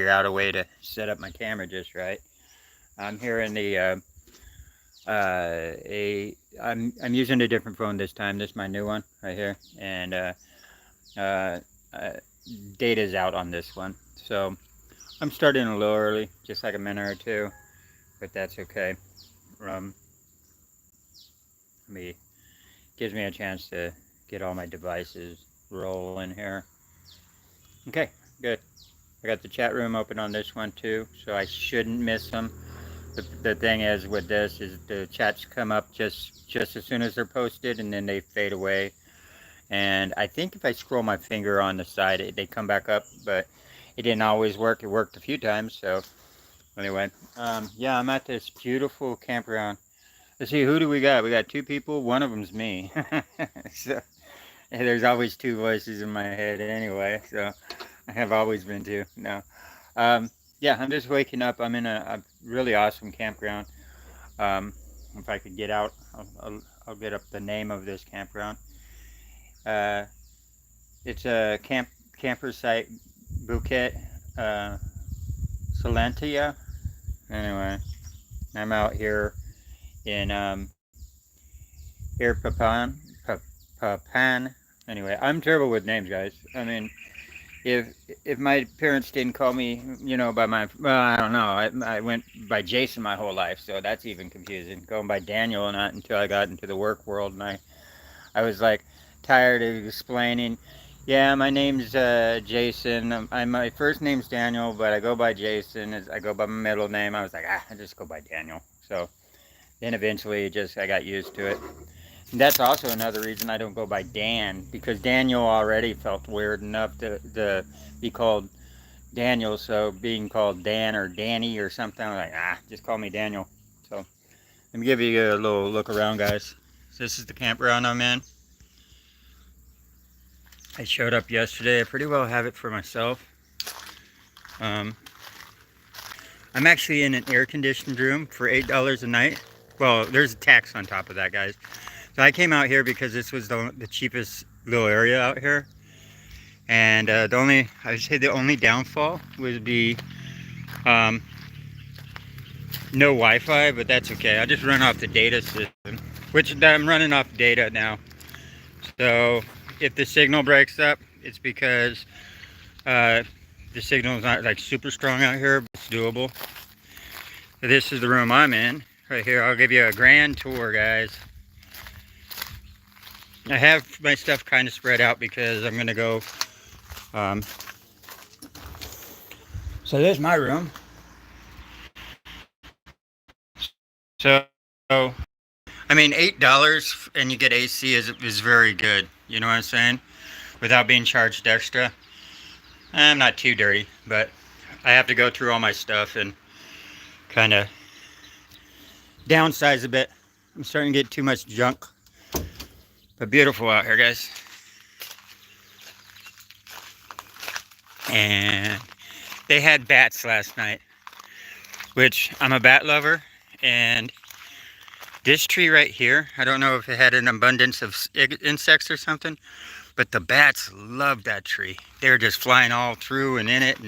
figure out a way to set up my camera just right. I'm here in the I'm using a different phone this time. This is my new one right here, and uh, uh, data's out on this one, so I'm starting a little early, just like a minute or two, but that's okay. Um, me gives me a chance to get all my devices rolling here. Okay, good. I got the chat room open on this one too, so I shouldn't miss them. The thing is with this is the chats come up just as soon as they're posted, and then they fade away. And I think if I scroll my finger on the side, they come back up, but it didn't always work. It worked a few times. So anyway, yeah, I'm at this beautiful campground. Let's see, who do we got? We got two people. One of them's me. So there's always two voices in my head anyway. So I have always been two. No. Um, yeah, I'm just waking up. I'm in a really awesome campground. Um, if I could get out, I'll get up the name of this campground. Uh, it's a camper site, Bukit Salantia. Anyway, I'm out here in Papan. Papan. Anyway, I'm terrible with names, guys. I mean, if my parents didn't call me, by my, well, I don't know. I went by Jason my whole life, so that's even confusing. Going by Daniel, not until I got into the work world, and I was like tired of explaining. Yeah, my name's Jason. My first name's Daniel, but I go by Jason. I go by my middle name. I was like, I just go by Daniel. So then eventually, I got used to it. And that's also another reason I don't go by Dan, because Daniel already felt weird enough to be called Daniel. So being called Dan or Danny or something, I'm like, just call me Daniel. So let me give you a little look around, guys. So this is the campground I'm in. I showed up yesterday. I pretty well have it for myself. I'm actually in an air-conditioned room for $8 a night. Well, there's a tax on top of that, guys. So I came out here because this was the cheapest little area out here. And I would say the only downfall would be no Wi-Fi, but that's okay. I just run off the data system, which I'm running off data now. So if the signal breaks up, it's because the signal is not like super strong out here, but it's doable. So this is the room I'm in right here. I'll give you a grand tour, guys. I have my stuff kind of spread out because I'm gonna go. So there's my room. So I mean, $8 and you get AC is very good. You know what I'm saying? Without being charged extra. I'm not too dirty, but I have to go through all my stuff and kind of downsize a bit. I'm starting to get too much junk. But beautiful out here, guys. And they had bats last night, which I'm a bat lover. And this tree right here, I don't know if it had an abundance of insects or something, but the bats loved that tree. They were just flying all through and in it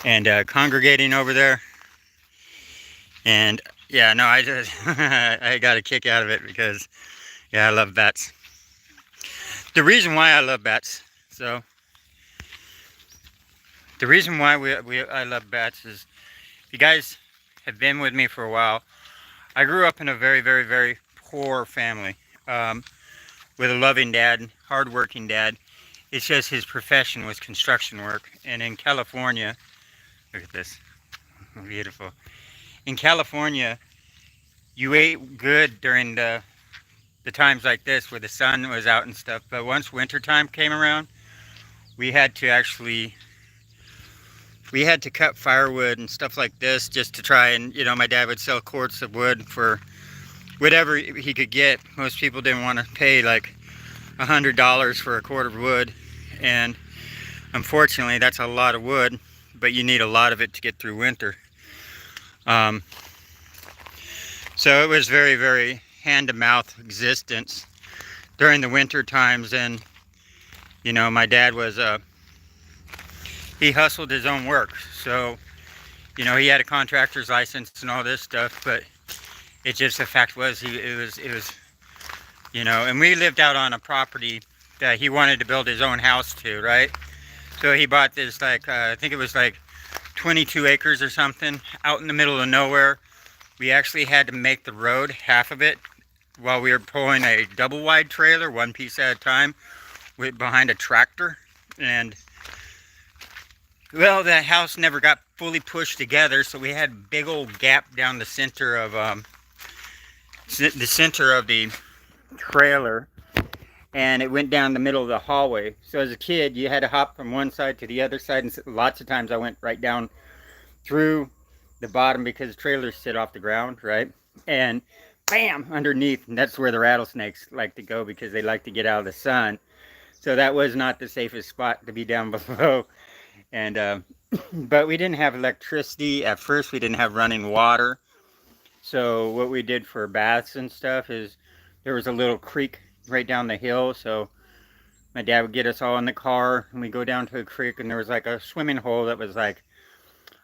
and congregating over there. And yeah, no, I just I got a kick out of it because, yeah, I love bats. The reason why I love bats, so the reason why I love bats is, if you guys have been with me for a while, I grew up in a very, very, very poor family with a loving dad, hardworking dad. It's just his profession was construction work. And in California, look at this, beautiful. In California, you ate good during the times like this where the sun was out and stuff. But once winter time came around, we had to cut firewood and stuff like this just to try and, my dad would sell quarts of wood for whatever he could get. Most people didn't want to pay like $100 for a quart of wood. And unfortunately, that's a lot of wood, but you need a lot of it to get through winter. So it was very, very hand-to-mouth existence during the winter times. And my dad was he hustled his own work. So, he had a contractor's license and all this stuff, but it just, the fact was, and we lived out on a property that he wanted to build his own house to, right? So he bought this, like, I think it was like 22 acres or something, out in the middle of nowhere. We actually had to make the road, half of it, while we were pulling a double wide trailer, one piece at a time, behind a tractor. And, well, that house never got fully pushed together, so we had a big old gap down the center of the trailer, and it went down the middle of the hallway. So as a kid, you had to hop from one side to the other side, and lots of times I went right down through the bottom because trailers sit off the ground, right? And bam, underneath, and that's where the rattlesnakes like to go because they like to get out of the sun. So that was not the safest spot to be down below. And but we didn't have electricity at first. We didn't have running water. So what we did for baths and stuff is there was a little creek right down the hill. So my dad would get us all in the car and we go down to a creek, and there was like a swimming hole that was like,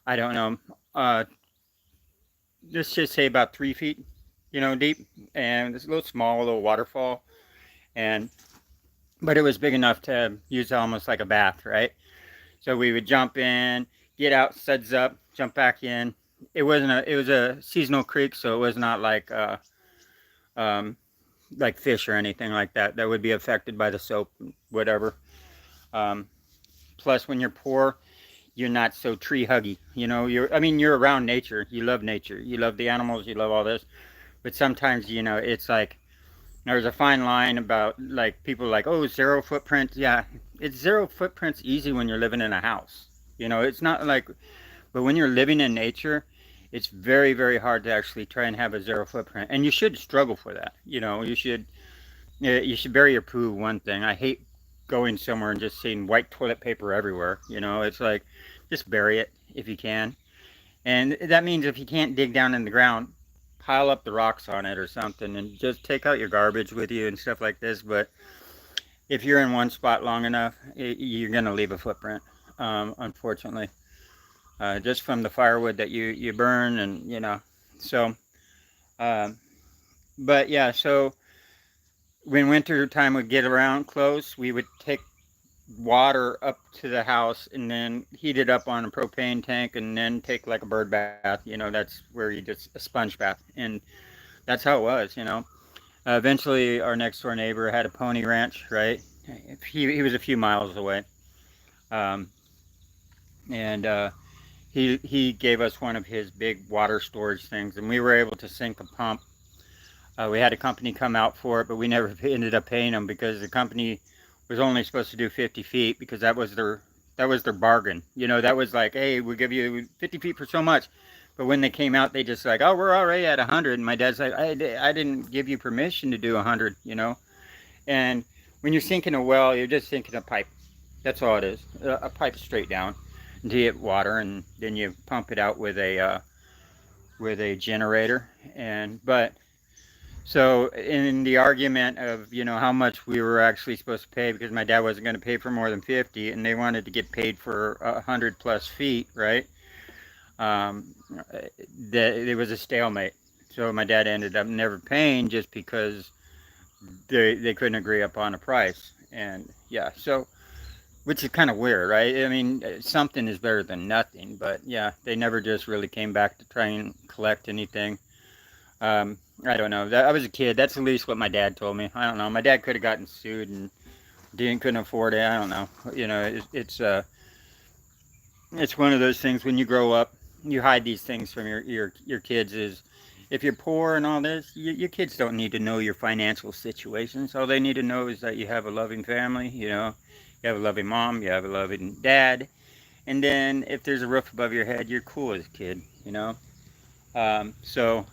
I don't know, let's just say about 3 feet, deep, and it's a little waterfall, but it was big enough to use almost like a bath, right? So we would jump in, get out, suds up, jump back in. It was a seasonal creek, so it was not like fish or anything like that would be affected by the soap, whatever. Plus, when you're poor, you're not so tree huggy. You're around nature. You love nature. You love the animals. You love all this. But sometimes, it's like, there's a fine line about, like, people like, oh, 0 footprints. Yeah, it's 0 footprints easy when you're living in a house. It's not like, but when you're living in nature, it's very, very hard to actually try and have a 0 footprint. And you should struggle for that. You should bury your poo, one thing. I hate going somewhere and just seeing white toilet paper everywhere. It's like, just bury it if you can. And that means if you can't dig down in the ground, pile up the rocks on it or something, and just take out your garbage with you and stuff like this. But if you're in one spot long enough, you're going to leave a footprint, unfortunately. Just from the firewood that you burn, and so but yeah, so when winter time would get around close, we would take water up to the house and then heat it up on a propane tank, and then take like a bird bath. That's where you just a sponge bath, and that's how it was. Eventually our next door neighbor had a pony ranch, right? He was a few miles away, and he gave us one of his big water storage things, and we were able to sink a pump. We had a company come out for it, but we never ended up paying them because the company was only supposed to do 50 feet because that was their bargain. That was like, hey, we'll give you 50 feet for so much. But when they came out, they just like, oh, we're already at 100. And my dad's like, I didn't give you permission to do 100, And when you're sinking a well, you're just sinking a pipe. That's all it is. A pipe straight down until you get water, and then you pump it out with a generator. So in the argument of, how much we were actually supposed to pay, because my dad wasn't going to pay for more than 50, and they wanted to get paid for 100 plus feet, right? It was a stalemate. So my dad ended up never paying just because they couldn't agree upon a price. And yeah, so, which is kind of weird, right? Something is better than nothing, but yeah, they never just really came back to try and collect anything. I don't know. I was a kid. That's at least what my dad told me. I don't know. My dad could have gotten sued and couldn't afford it. I don't know. It's one of those things when you grow up, you hide these things from your kids. Is if you're poor and all this, your kids don't need to know your financial situations. All they need to know is that you have a loving family. You have a loving mom. You have a loving dad. And then if there's a roof above your head, you're cool as a kid. So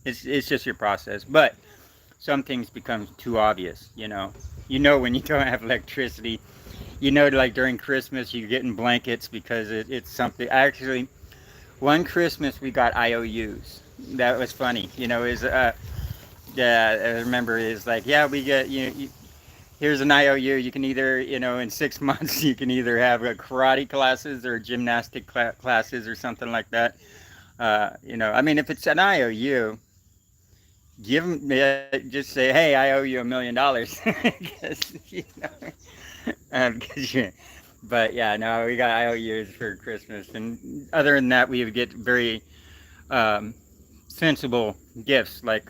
it's just your process. But some things become too obvious. When you don't have electricity, like during Christmas you're getting blankets because it's something. Actually, one Christmas we got IOUs. That was funny. I remember it's like, yeah, we get here's an IOU. You can either, in 6 months, you can either have a karate classes or gymnastic classes or something like that. I mean, if it's an IOU, give them, just say, hey, I owe you $1 million. Cause, but yeah, no, we got IOUs for Christmas. And other than that, we would get very sensible gifts. Like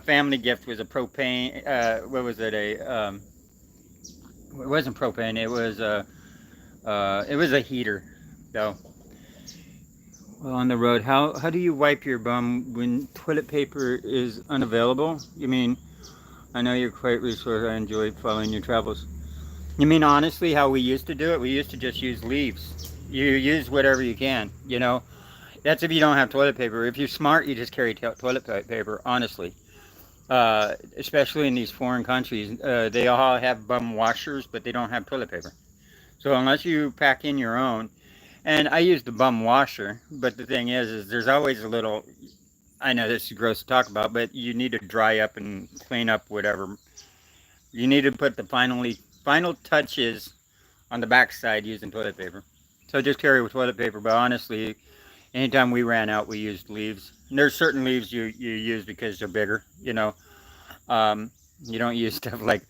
family gift was a propane, what was it? It wasn't propane, it was a heater, though. Well, on the road, how do you wipe your bum when toilet paper is unavailable? You mean, I know you're quite resourceful. I enjoy following your travels. You mean honestly how we used to do it? We used to just use leaves. You use whatever you can, That's if you don't have toilet paper. If you're smart, you just carry toilet paper, honestly. Especially in these foreign countries, they all have bum washers, but they don't have toilet paper. So unless you pack in your own, and I use the bum washer, but the thing is there's always a little, I know this is gross to talk about, but you need to dry up and clean up whatever. You need to put the final touches on the backside using toilet paper. So just carry with toilet paper, but honestly, anytime we ran out, we used leaves. And there's certain leaves you use because they're bigger, You don't use stuff like,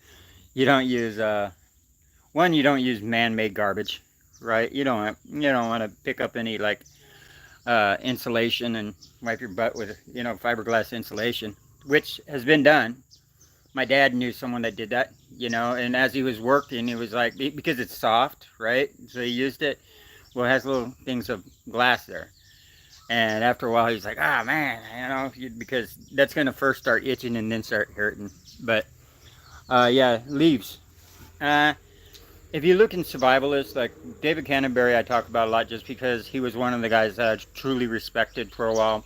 you don't use, you don't use man-made garbage, right? You don't want to pick up any like insulation and wipe your butt with, fiberglass insulation, which has been done. My dad knew someone that did that, and as he was working, he was like, because it's soft, right? So he used it. Well, it has little things of glass there. And after a while, he's like, ah, man, because that's going to first start itching and then start hurting. But, yeah, leaves. If you look in survivalists, like David Canterbury, I talk about a lot just because he was one of the guys that I truly respected for a while.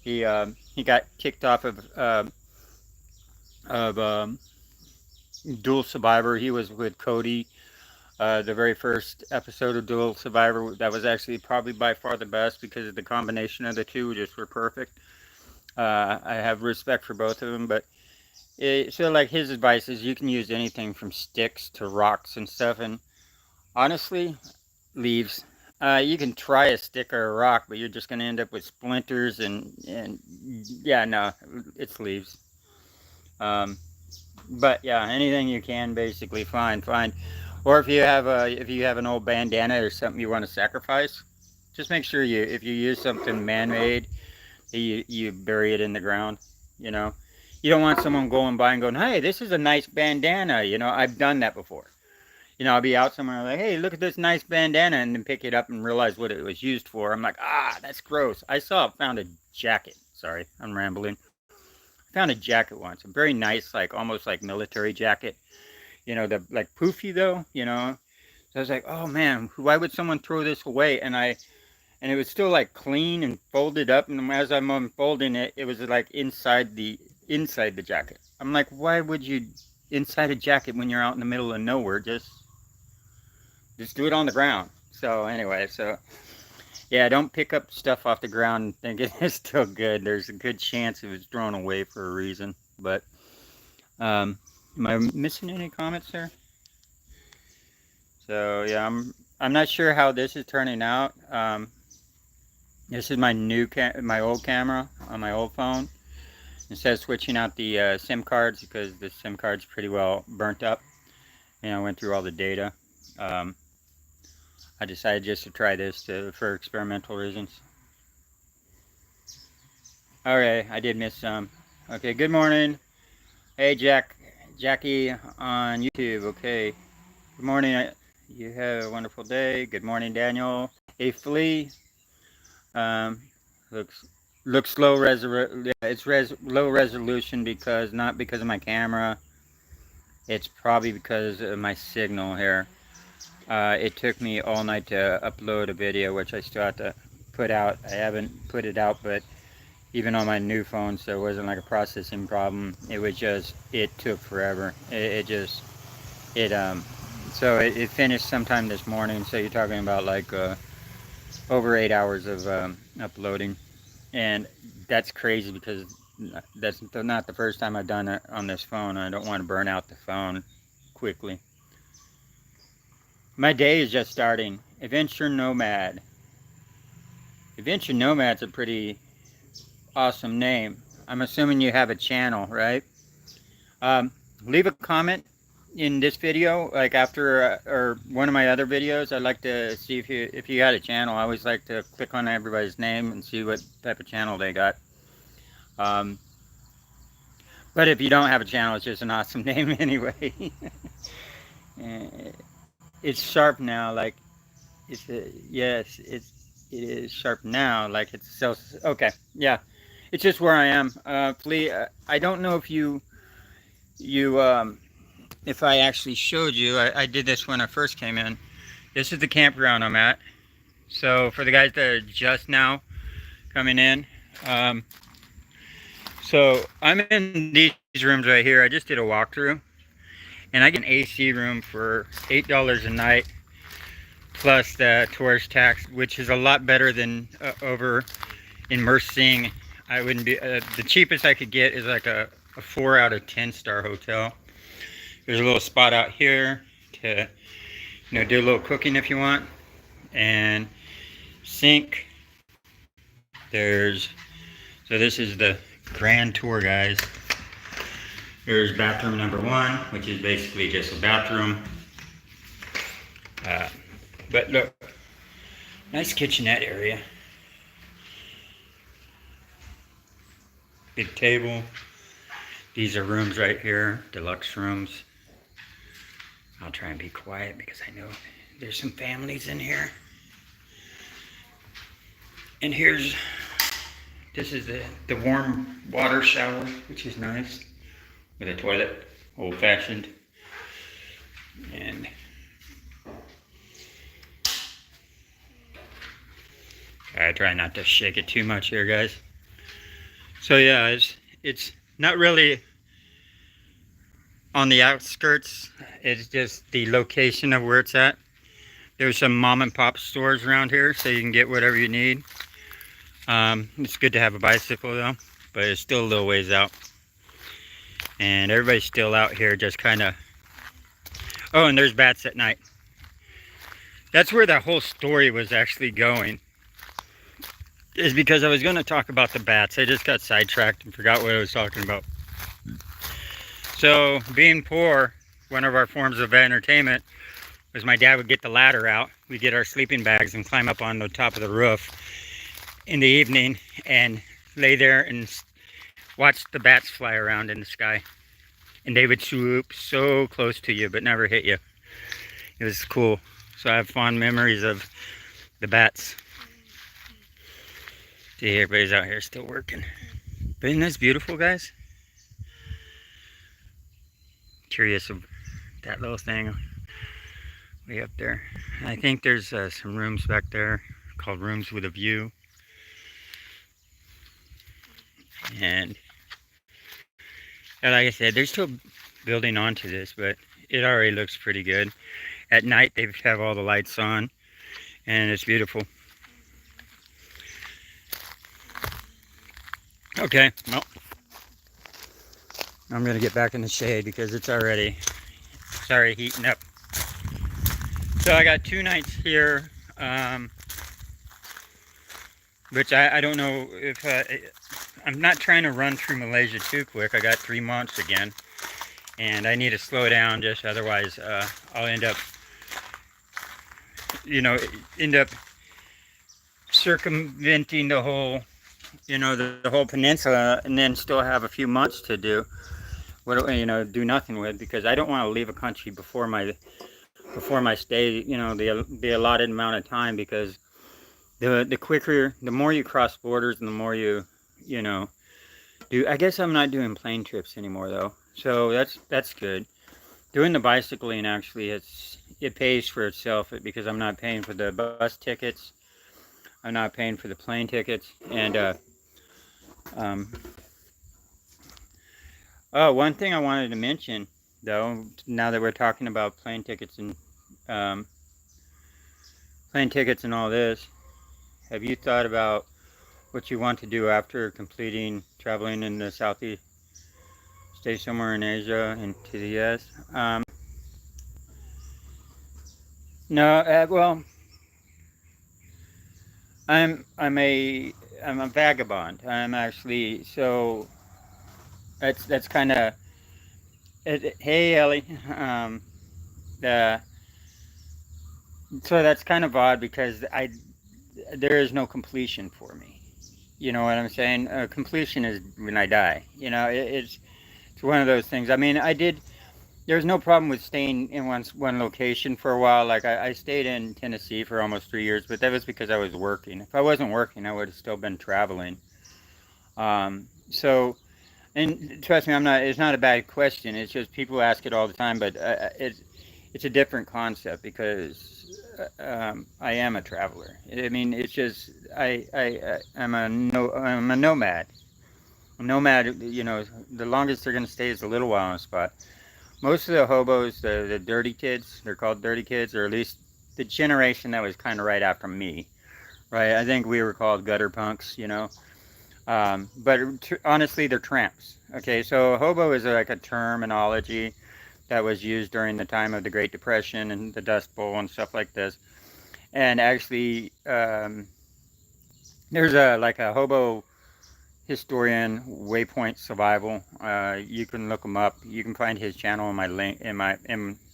He got kicked off of Dual Survivor. He was with Cody. The very first episode of Dual Survivor, that was actually probably by far the best because the combination of the two just were perfect. I have respect for both of them, but so like his advice is you can use anything from sticks to rocks and stuff, and honestly, leaves. You can try a stick or a rock, but you're just going to end up with splinters and yeah, no, it's leaves. But yeah, anything you can basically find. Or if you have an old bandana or something you want to sacrifice, just make sure if you use something man-made, you bury it in the ground. You don't want someone going by and going, hey, this is a nice bandana. I've done that before. I'll be out somewhere like, hey, look at this nice bandana, and then pick it up and realize what it was used for. I'm like, that's gross. Found a jacket. Sorry, I'm rambling. I found a jacket once, a very nice, like almost like military jacket. The like poofy though, So I was like, oh man, why would someone throw this away? And it was still like clean and folded up. And as I'm unfolding it, it was like inside the jacket. I'm like, why would you inside a jacket when you're out in the middle of nowhere? Just do it on the ground. So anyway, yeah, don't pick up stuff off the ground and think it's still good. There's a good chance it was thrown away for a reason. But am I missing any comments there? So yeah, I'm not sure how this is turning out. This is my my old camera on my old phone. Instead of switching out the SIM cards because the SIM card's pretty well burnt up. I went through all the data. I decided just to try this for experimental reasons. Okay, I did miss some. Okay, good morning. Hey, Jackie on YouTube. Okay, good morning. You have a wonderful day. Good morning, Daniel. Hey, Flea. Looks low low resolution because not because of my camera. It's probably because of my signal here. It took me all night to upload a video, which I still have to put out. I haven't put it out, but even on my new phone, so it wasn't like a processing problem. It took forever. So it finished sometime this morning. So you're talking about like over 8 hours of uploading, and that's crazy because that's not the first time I've done it on this phone. I don't want to burn out the phone. quickly. My day is just starting. Adventure Nomad. Adventure Nomad's a pretty awesome name. I'm assuming you have a channel, right? Leave a comment in this video, like after or one of my other videos. I'd like to see if you had a channel. I always like to click on everybody's name and see what type of channel they got. But if you don't have a channel, it's just an awesome name anyway. It's sharp now, like yes, it is sharp now, like it's so okay. Yeah, it's just where I am. Flea, I don't know if if I actually showed you. I did this when I first came in. This is the campground I'm at. So for the guys that are just now coming in, so I'm in these rooms right here. I just did a walkthrough, and I get an AC room for $8 a night plus the tourist tax, which is a lot better than over in Mersing. I wouldn't be the cheapest I could get is like a 4 out of 10 star hotel. There's a little spot out here to do a little cooking if you want, and sink. So this is the grand tour, guys. There's bathroom number 1, which is basically just a bathroom. But look, nice kitchenette area. Big table. These are rooms right here, deluxe rooms. I'll try and be quiet because I know there's some families in here. And this is the warm water shower, which is nice, with a toilet, old-fashioned. And I try not to shake it too much here, guys. So yeah, it's not really on the outskirts. It's just the location of where it's at. There's some mom and pop stores around here, so you can get whatever you need. It's good to have a bicycle though, but it's still a little ways out. And everybody's still out here just kind of... Oh, and there's bats at night. That's where that whole story was actually going. Is because I was going to talk about the bats. I just got sidetracked and forgot what I was talking about. So, being poor, one of our forms of entertainment was my dad would get the ladder out. We'd get our sleeping bags and climb up on the top of the roof in the evening and lay there and watch the bats fly around in the sky. And they would swoop so close to you but never hit you. It was cool. So I have fond memories of the bats. See, everybody's out here still working. But isn't this beautiful, guys? Curious of that little thing way up there. I think there's some rooms back there called Rooms with a View. And like I said, they're still building onto this, but it already looks pretty good. At night, they have all the lights on, and it's beautiful. Okay, well, I'm gonna get back in the shade because it's already heating up. So I got 2 nights here, which I don't know if I'm not trying to run through Malaysia too quick. I got 3 months again, and I need to slow down, just otherwise I'll end up circumventing the whole, the whole peninsula, and then still have a few months to do do nothing with, because I don't want to leave a country before my stay, the allotted amount of time, because the more you cross borders and the more you do. I guess I'm not doing plane trips anymore though, so that's good. Doing the bicycling, actually, it pays for itself, because I'm not paying for the bus tickets, I'm not paying for the plane tickets. And oh, one thing I wanted to mention though, now that we're talking about plane tickets and all this, have you thought about what you want to do after completing traveling in the Southeast? Stay somewhere in Asia and to the US. No, well, I'm I'm a I'm a vagabond. I'm actually so that's kind of hey Ellie, uh, so that's kind of odd because I there is no completion for me. You know what I'm saying? Completion is when I die. You know, it's one of those things. I mean, I did. There's no problem with staying in one location for a while. Like I stayed in Tennessee for almost 3 years, but that was because I was working. If I wasn't working, I would have still been traveling. So, and trust me, I'm not. It's not a bad question. It's just people ask it all the time, but it's a different concept because I am a traveler. I mean, it's just I'm a no I'm a nomad. A nomad, you know, the longest they're going to stay is a little while on a spot. Most of the hobos, the dirty kids, they're called dirty kids, or at least the generation that was kind of right after me, right? I think we were called gutter punks, you know. But honestly, they're tramps. Okay, so hobo is like a terminology that was used during the time of the Great Depression and the Dust Bowl and stuff like this. And actually, there's a like a hobo historian, Waypoint Survival. You can look him up. You can find his channel in my link in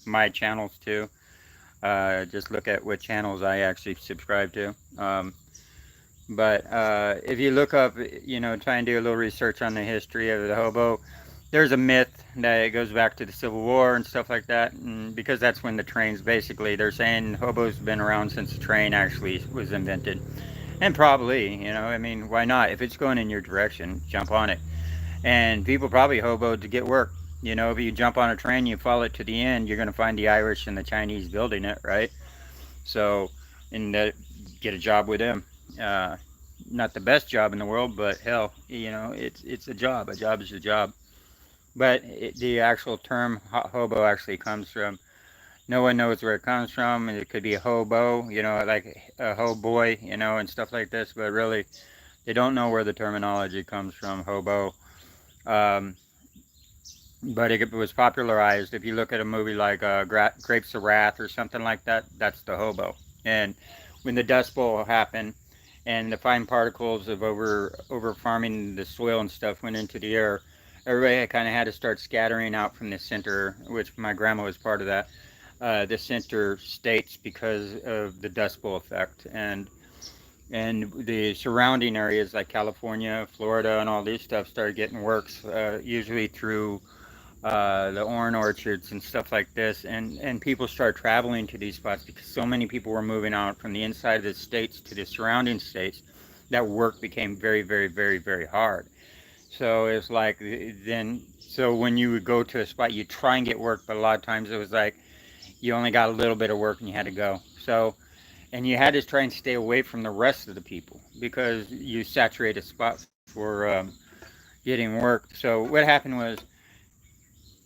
my channels too. Just look at what channels I actually subscribe to. But if you look up, you know, try and do a little research on the history of the hobo, there's a myth that it goes back to the Civil War and stuff like that. And because that's when the trains basically, they're saying hobos been around since the train actually was invented. And probably, you know, I mean, why not? If it's going in your direction, jump on it. And people probably hoboed to get work. You know, if you jump on a train, you follow it to the end, you're going to find the Irish and the Chinese building it, right? So, and get a job with them. Uh, Not the best job in the world, but hell, you know, it's a job. A job is a job. But the actual term hobo actually comes from. No one knows where it comes from. It could be a hobo, you know, like a ho boy, you know, and stuff like this. But really, they don't know where the terminology comes from, hobo. Um, but it was popularized. If you look at a movie like Grapes of Wrath or something like that, that's the hobo. And when the Dust Bowl happened, and the fine particles of over farming the soil and stuff went into the air, everybody kind of had to start scattering out from the center, which my grandma was part of that. The center states because of the Dust Bowl effect, and the surrounding areas like California, Florida, and all these stuff started getting works, usually through the orange orchards and stuff like this, and people start traveling to these spots because so many people were moving out from the inside of the states to the surrounding states that work became very, very, very, very hard. So it's like then, so when you would go to a spot, you try and get work, but a lot of times it was like you only got a little bit of work and you had to go. So, and you had to try and stay away from the rest of the people because you saturate a spot for getting work. So what happened was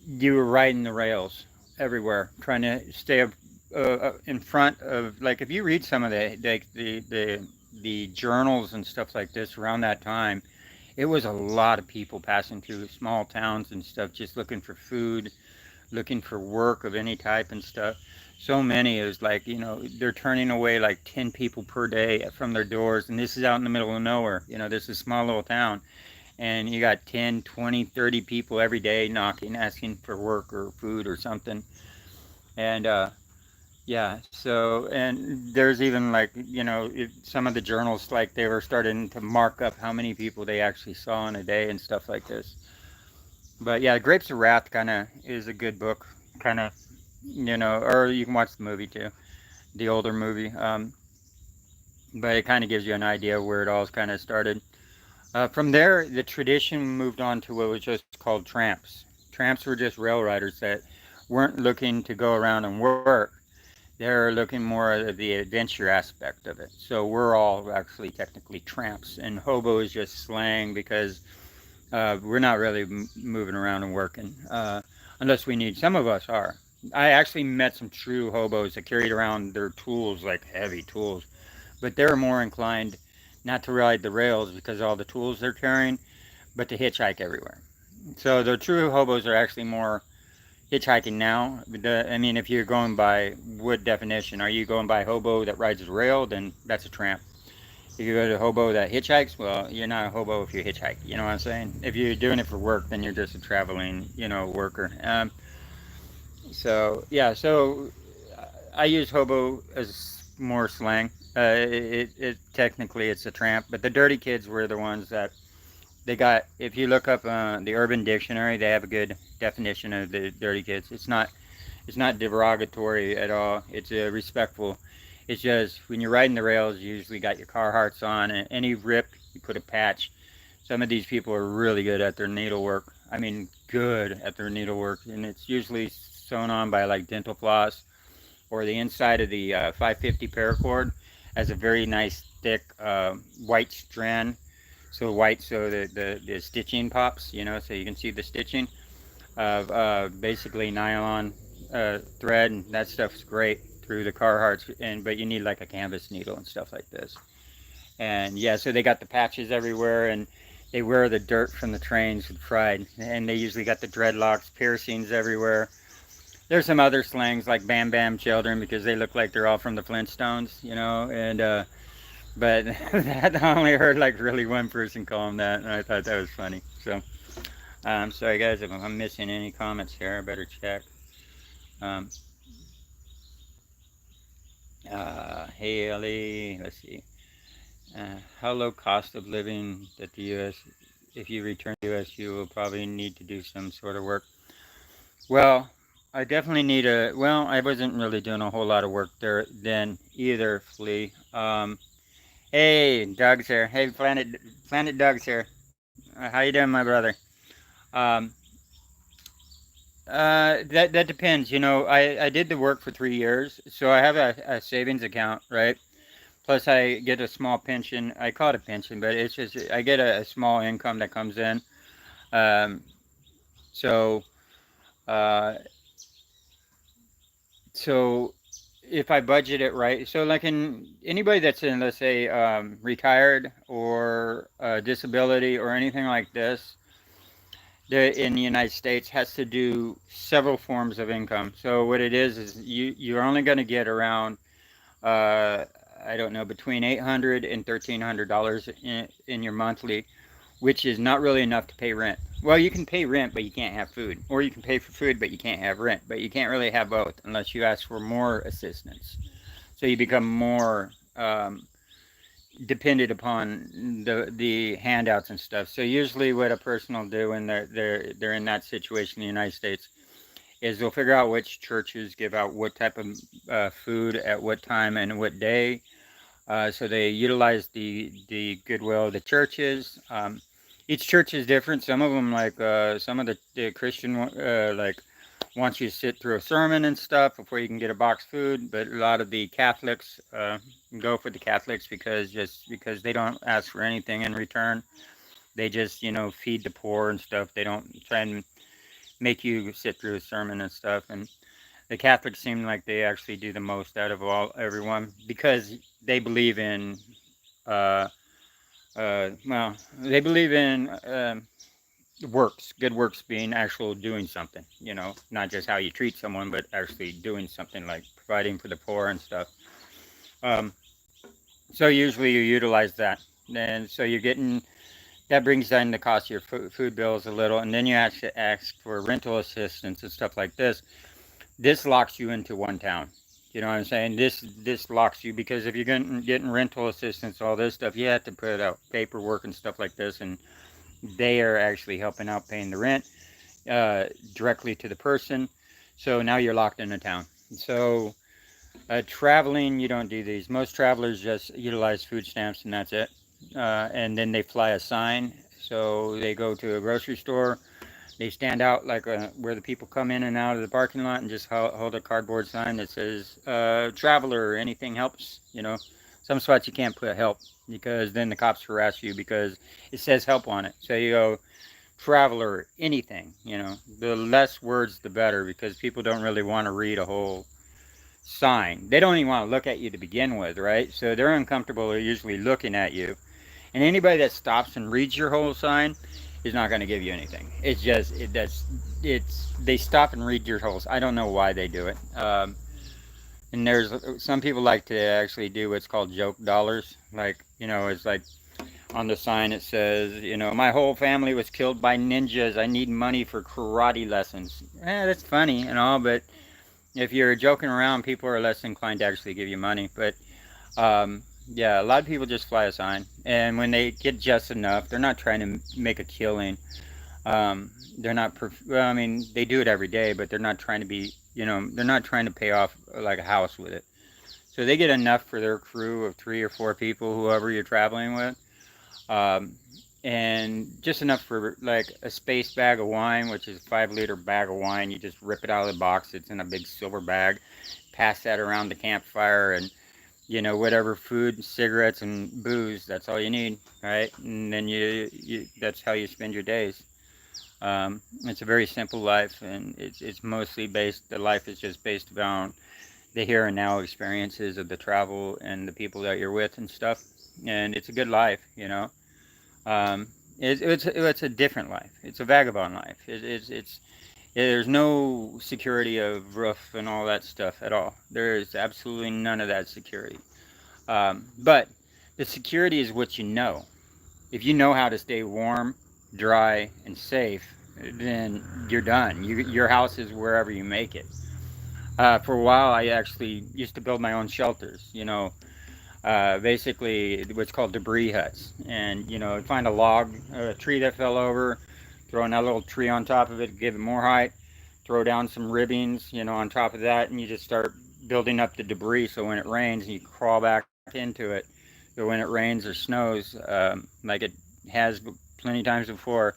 you were riding the rails everywhere, trying to stay in front of. Like if you read some of the journals and stuff like this around that time, it was a lot of people passing through small towns and stuff, just looking for food, looking for work of any type and stuff. So many is like, you know, they're turning away like 10 people per day from their doors, and this is out in the middle of nowhere. You know, this is a small little town, and you got 10, 20, 30 people every day knocking, asking for work or food or something. And yeah, so, and there's even like, you know, some of the journals, like they were starting to mark up how many people they actually saw in a day and stuff like this. But yeah, Grapes of Wrath kind of is a good book, kind of, you know, or you can watch the movie too, the older movie. But it kind of gives you an idea of where it all kind of started. From there, the tradition moved on to what was just called tramps. Tramps were just rail riders that weren't looking to go around and work. They're looking more at the adventure aspect of it. So we're all actually technically tramps, and hobo is just slang because we're not really moving around and working unless we need. Some of us are. I actually met some true hobos that carried around their tools, like heavy tools, but they're more inclined not to ride the rails because of all the tools they're carrying, but to hitchhike everywhere. So the true hobos are actually more hitchhiking now. I mean, if you're going by what definition, are you going by hobo that rides a rail? Then that's a tramp. If you go to hobo that hitchhikes, well, you're not a hobo if you hitchhike. You know what I'm saying? If you're doing it for work, then you're just a traveling, worker. So yeah, so I use hobo as more slang. It technically it's a tramp, but the dirty kids were the ones that they got. If you look up the Urban Dictionary, they have a good definition of the dirty kids. It's not derogatory at all. It's respectful. It's just when you're riding the rails, you usually got your Carhartts on, and any rip, you put a patch. Some of these people are really good at their needlework. I mean, good at their needlework, and it's usually sewn on by like dental floss or the inside of the 550 paracord has a very nice thick white strand. So white, so the stitching pops, so you can see the stitching of basically nylon thread, and that stuff's great through the Carhartts, but you need like a canvas needle and stuff like this. And yeah, so they got the patches everywhere, and they wear the dirt from the trains with pride, and they usually got the dreadlocks, piercings everywhere. There's some other slangs like Bam Bam Children because they look like they're all from the Flintstones, and but I only heard like really one person call them that, and I thought that was funny. So, sorry guys if I'm missing any comments here. I better check. Haley, let's see. How low cost of living that the U.S. If you return to the U.S., you will probably need to do some sort of work. Well, I definitely need well, I wasn't really doing a whole lot of work there then either, Flea. Hey, Doug's here. Hey, Planet Doug's here. How you doing, my brother? Um, that depends. I did the work for 3 years, so I have a savings account, right? Plus, I get a small pension. I call it a pension, but it's just I get a small income that comes in. Um, so, uh, so if I budget it right, so like anybody that's in, let's say, retired or disability or anything like this, in the United States has to do several forms of income. So what it is you're only going to get around uh, I don't know, between $800 and $1,300 in your monthly, which is not really enough to pay rent. Well, you can pay rent, but you can't have food, or you can pay for food, but you can't have rent. But you can't really have both unless you ask for more assistance. So you become more dependent upon the handouts and stuff. So usually, what a person will do when they're in that situation in the United States is they'll figure out which churches give out what type of food at what time and what day. So they utilize the goodwill of the churches. Each church is different. Some of them, like some of the Christian, like wants you to sit through a sermon and stuff before you can get a box food. But a lot of the Catholics go for the Catholics because they don't ask for anything in return. They just feed the poor and stuff. They don't try and make you sit through a sermon and stuff. And the Catholics seem like they actually do the most out of everyone because they believe in well, they believe in works, good works being actual doing something, not just how you treat someone, but actually doing something like providing for the poor and stuff. Um, so usually you utilize that, and so you're getting that brings down the cost of your food bills a little, and then you actually ask for rental assistance and stuff like this. This locks you into one town. You know what I'm saying? This locks you because if you're getting rental assistance, all this stuff, you have to put out paperwork and stuff like this, and they are actually helping out paying the rent directly to the person. So now you're locked in a town. So traveling, you don't do these. Most travelers just utilize food stamps and that's it. And then they fly a sign. So they go to a grocery store. They stand out like where the people come in and out of the parking lot and just hold a cardboard sign that says, traveler, anything helps. Some spots you can't put help because then the cops harass you because it says help on it. So you go, traveler, anything, the less words, the better, because people don't really want to read a whole sign. They don't even want to look at you to begin with, right? So they're uncomfortable usually looking at you. And anybody that stops and reads your whole sign is not going to give you anything. It's just they stop and read your holes. I don't know why they do it. And there's some people like to actually do what's called joke dollars. Like, it's like on the sign it says, my whole family was killed by ninjas. I need money for karate lessons. That's funny and all, but if you're joking around, people are less inclined to actually give you money. But yeah, a lot of people just fly a sign, and when they get just enough, they're not trying to make a killing. They're not. Well, I mean, they do it every day, but they're not trying to be. They're not trying to pay off like a house with it. So they get enough for their crew of 3 or 4 people, whoever you're traveling with, um, and just enough for like a space bag of wine, which is a 5-liter bag of wine. You just rip it out of the box. It's in a big silver bag. Pass that around the campfire, and whatever food, cigarettes, and booze. That's all you need, right? And then that's how you spend your days. It's a very simple life, and it's mostly based. The life is just based around the here and now experiences of the travel and the people that you're with and stuff. And it's a good life, Um, it's a different life. It's a vagabond life. There's no security of roof and all that stuff at all. There is absolutely none of that security. But the security is what you know. If you know how to stay warm, dry, and safe, then you're done. Your house is wherever you make it. For a while, I actually used to build my own shelters. Basically what's called debris huts. And find a log, a tree that fell over, throw another little tree on top of it, give it more height, throw down some ribbings, on top of that, and you just start building up the debris. So when it rains, you crawl back into it. So when it rains or snows, like it has plenty times before,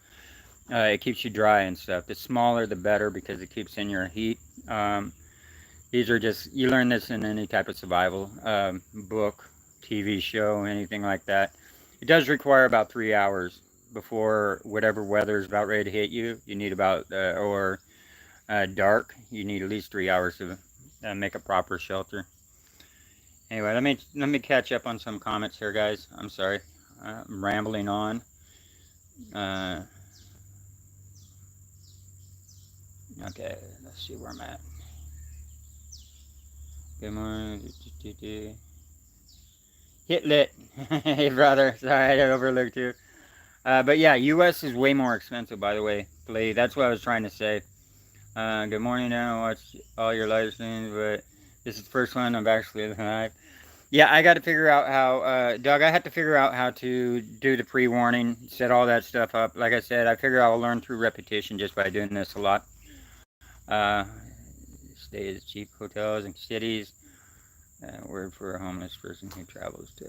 it keeps you dry and stuff. The smaller the better, because it keeps in your heat. These are just, you learn this in any type of survival book, TV show, anything like that. It does require about 3 hours before whatever weather is about ready to hit you. You need about, or dark, you need at least 3 hours to make a proper shelter. Anyway, let me catch up on some comments here, guys. I'm sorry, I'm rambling on. Okay, let's see where I'm at. Good morning. Hit lit. Hey, brother. Sorry, I overlooked you. But yeah, U.S. is way more expensive, by the way. That's what I was trying to say. Good morning, Dan. I watched all your live streams, but this is the first one I've actually live. Yeah, I got to figure out how, Doug, I had to figure out how to do the pre-warning, set all that stuff up. Like I said, I figure I'll learn through repetition just by doing this a lot. Stay at cheap hotels and cities. Word for a homeless person who travels to.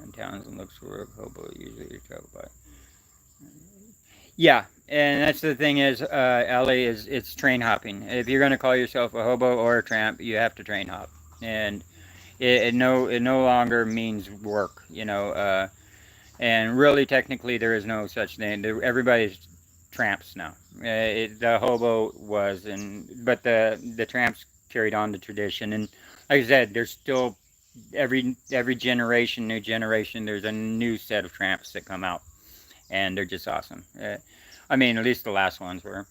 And towns and looks for a hobo, usually you travel by. Yeah, and that's the thing is, LA it's train hopping. If you're going to call yourself a hobo or a tramp, you have to train hop. And it no longer means work, and really technically there is no such thing. Everybody's tramps now. The hobo was, but the tramps carried on the tradition. And like I said, there's still every generation, new generation, there's a new set of tramps that come out, and they're just awesome. I mean, at least the last ones were.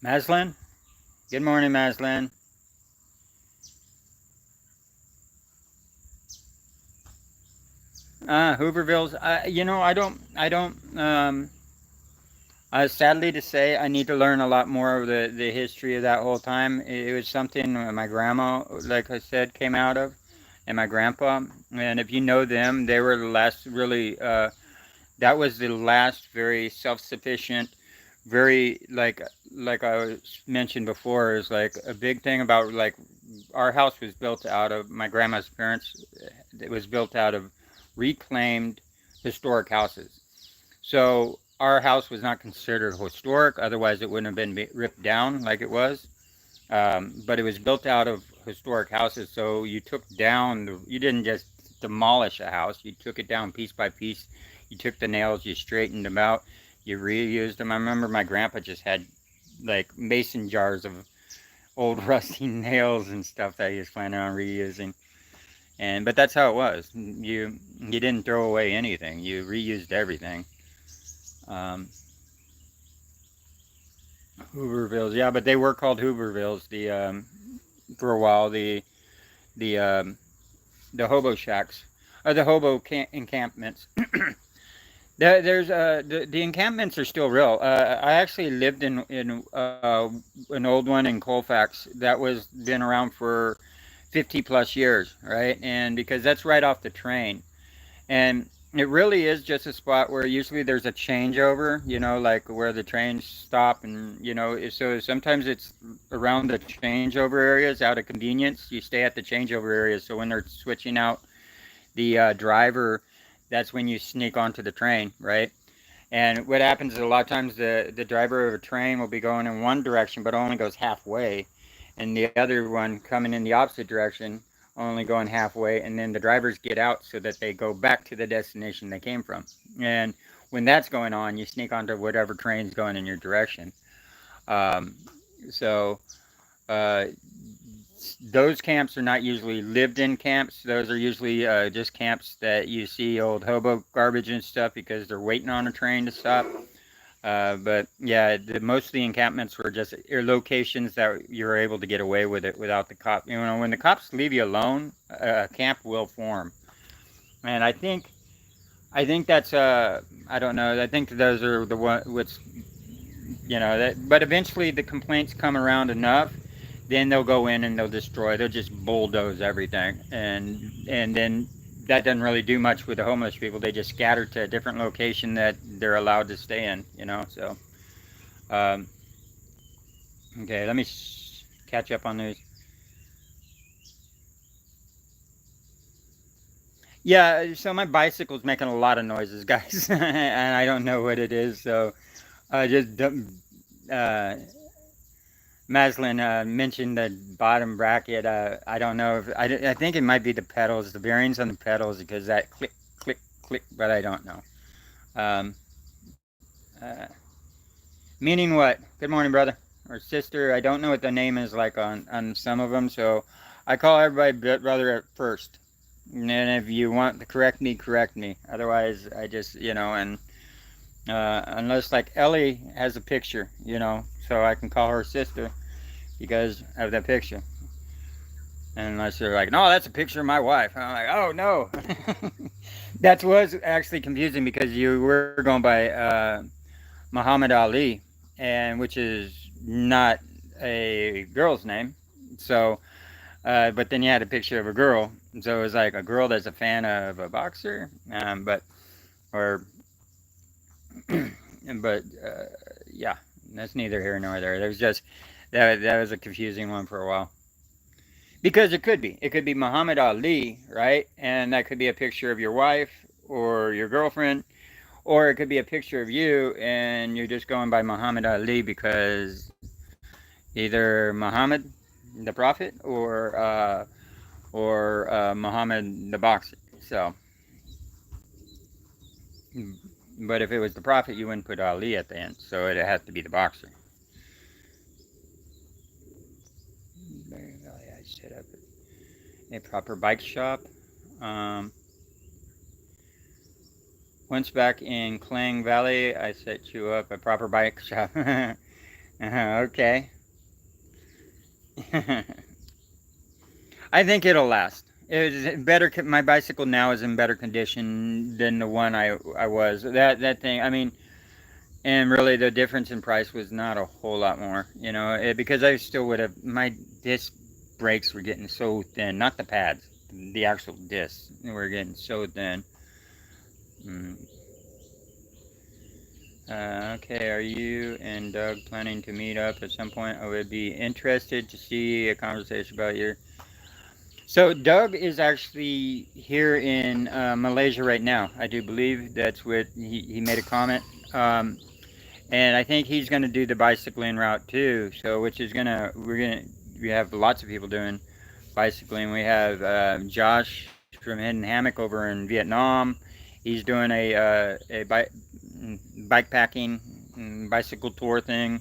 Maslin? Good morning, Maslin. Hooverville's. I don't. Sadly to say, I need to learn a lot more of the history of that whole time. It was something my grandma, like I said, came out of, and my grandpa. And if you know them, they were the last really. That was the last very self-sufficient, very like I mentioned before, is like a big thing about like our house was built out of my grandma's parents. It was built out of reclaimed historic houses. So our house was not considered historic, otherwise it wouldn't have been ripped down like it was. But it was built out of historic houses, so you took down, you didn't just demolish a house, you took it down piece by piece. You took the nails, you straightened them out, you reused them. I remember my grandpa just had like mason jars of old rusty nails and stuff that he was planning on reusing. But that's how it was. You didn't throw away anything. You reused everything. Um, Hoovervilles, yeah, but they were called Hoovervilles. For a while the the hobo shacks, or the hobo encampments. The encampments are still real. I actually lived in an old one in Colfax that was been around for 50 plus years, right? And because that's right off the train, and it really is just a spot where usually there's a changeover, like where the trains stop, and so sometimes it's around the changeover areas out of convenience. You stay at the changeover areas, so when they're switching out the driver, that's when you sneak onto the train, right? And what happens is a lot of times the driver of a train will be going in one direction but only goes halfway, and the other one coming in the opposite direction only going halfway, and then the drivers get out so that they go back to the destination they came from. And when that's going on, you sneak onto whatever train's going in your direction. Um, so uh, those camps are not usually lived-in camps. Those are usually just camps that you see old hobo garbage and stuff because they're waiting on a train to stop. But yeah, most of the encampments were just locations that you're able to get away with it without the cop. When the cops leave you alone, a camp will form. And I think that's I don't know. I think those are the one what's that. But eventually, the complaints come around enough, then they'll go in and they'll destroy. They'll just bulldoze everything, and then that doesn't really do much with the homeless people. They just scatter to a different location that they're allowed to stay in. So um, okay, let me catch up on these. Yeah, so my bicycle's making a lot of noises, guys, and I don't know what it is. So just uh, Maslin mentioned the bottom bracket. I don't know if I think it might be the pedals, the bearings on the pedals, because that click, click, click, but I don't know. Um, uh, Meaning what? Good morning, brother or sister. I don't know what the name is like on some of them, so I call everybody brother at first. And then if you want to correct me, correct me. Otherwise, I just and unless like Ellie has a picture, so I can call her sister because of that picture. And unless they're like, no, that's a picture of my wife. I'm like, oh no. That was actually confusing because you were going by Muhammad Ali, and which is not a girl's name. So, but then you had a picture of a girl, so it was like a girl that's a fan of a boxer, or, but yeah, that's neither here nor there. There's just that was a confusing one for a while. Because it could be Muhammad Ali, right? And that could be a picture of your wife or your girlfriend, or it could be a picture of you and you're just going by Muhammad Ali because either Muhammad, the Prophet, or Muhammad the boxer. So, but if it was the Prophet, you wouldn't put Ali at the end. So it has to be the boxer. I set up a proper bike shop. Um, Once back in Klang Valley, I set you up a proper bike shop. Okay. I think it'll last. It's better. My bicycle now is in better condition than the one I was. That thing. I mean, and really the difference in price was not a whole lot more. Because I still would have my disc brakes were getting so thin. Not the pads, the actual discs were getting so thin. Mm. Okay, are you and Doug planning to meet up at some point? I would be interested to see a conversation about your. So Doug is actually here in Malaysia right now. I do believe that's what he made a comment. And I think he's going to do the bicycling route too. So which is we have lots of people doing bicycling. We have Josh from Hidden Hammock over in Vietnam. He's doing a bike packing bicycle tour thing.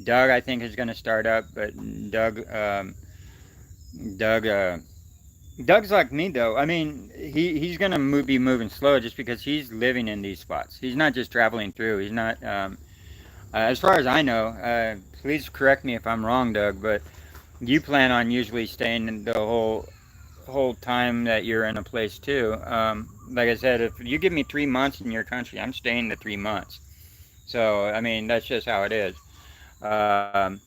Doug, I think, is going to start up, but Doug Doug's like me though. I mean, he's gonna be moving slow just because he's living in these spots. He's not just traveling through. He's not. As far as I know, please correct me if I'm wrong, Doug. But you plan on usually staying in the whole time that you're in a place too. Like I said, if you give me 3 months in your country, I'm staying the 3 months. So I mean, that's just how it is. Um,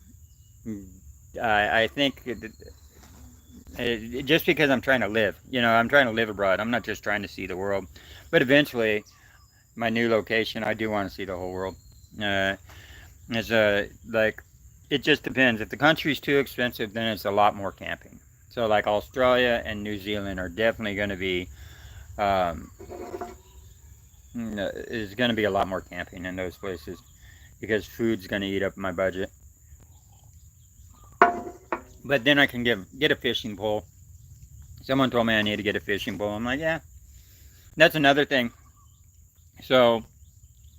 I think just because I'm trying to live, I'm trying to live abroad. I'm not just trying to see the world, but eventually, my new location, I do want to see the whole world. Uh, it's like it just depends. If the country's too expensive, then it's a lot more camping. So like Australia and New Zealand are definitely going to be um, is going to be a lot more camping in those places because food's going to eat up my budget. But then I can get a fishing pole. Someone told me I need to get a fishing pole. I'm like, yeah, that's another thing. So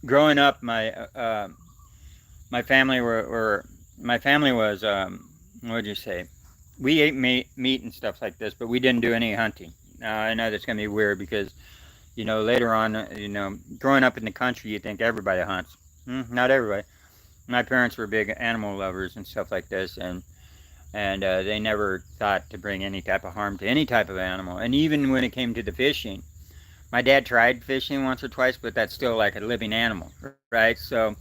growing up, my family were my family was what would you say? We ate meat and stuff like this, but we didn't do any hunting. I know that's gonna be weird because later on, growing up in the country, you think everybody hunts. Not everybody. My parents were big animal lovers and stuff like this, and they never thought to bring any type of harm to any type of animal. And even when it came to the fishing, my dad tried fishing once or twice, but that's still like a living animal, right? So,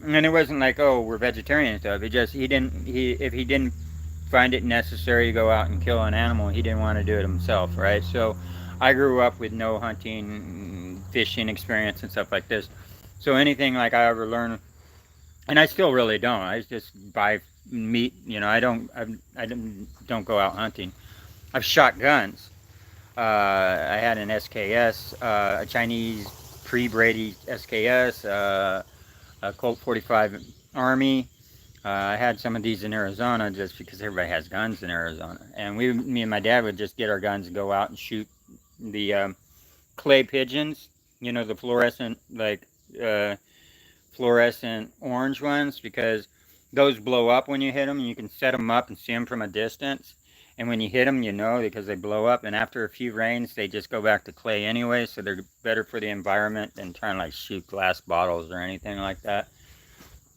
and it wasn't like, oh, we're vegetarian and stuff. It just if he didn't find it necessary to go out and kill an animal, he didn't want to do it himself, right? So, I grew up with no hunting, fishing experience and stuff like this. So anything like I ever learned, and I still really don't. I just buy meat. I don't go out hunting. I've shot guns. I had an SKS, a Chinese pre-Brady SKS, a Colt 45 Army. I had some of these in Arizona just because everybody has guns in Arizona, and me and my dad would just get our guns and go out and shoot the clay pigeons. The fluorescent uh, fluorescent orange ones because those blow up when you hit them. And you can set them up and see them from a distance. And when you hit them, because they blow up. And after a few rains, they just go back to clay anyway. So they're better for the environment than trying to like shoot glass bottles or anything like that.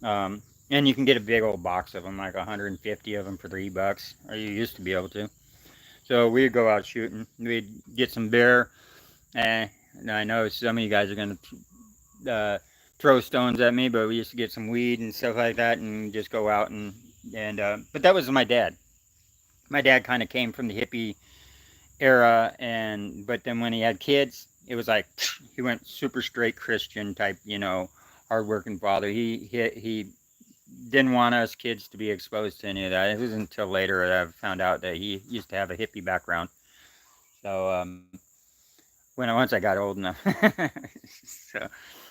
And you can get a big old box of them, like 150 of them for $3, or you used to be able to. So we'd go out shooting. We'd get some bear. And I know some of you guys are going to throw stones at me, but we used to get some weed and stuff like that and just go out and but that was my dad. My dad kind of came from the hippie era, and but then when he had kids, it was like he went super straight Christian type, hardworking father. He didn't want us kids to be exposed to any of that. It was until later that I found out that he used to have a hippie background. So once I got old enough, so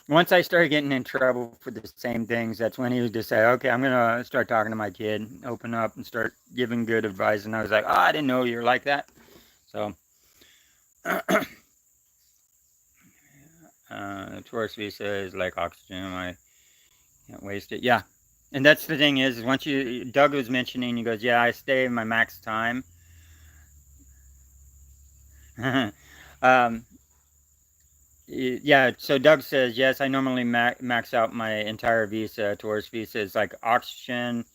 once I started getting in trouble for the same things, that's when he would just say, "Okay, I'm gonna start talking to my kid, open up, and start giving good advice." And I was like, "Oh, I didn't know you were like that." So, tourist visa is like oxygen. I can't waste it. Yeah, and that's the thing is once Doug was mentioning, he goes, "Yeah, I stay my max time." um, Yeah, so Doug says, yes, I normally max out my entire visa. Tourist visa is like oxygen,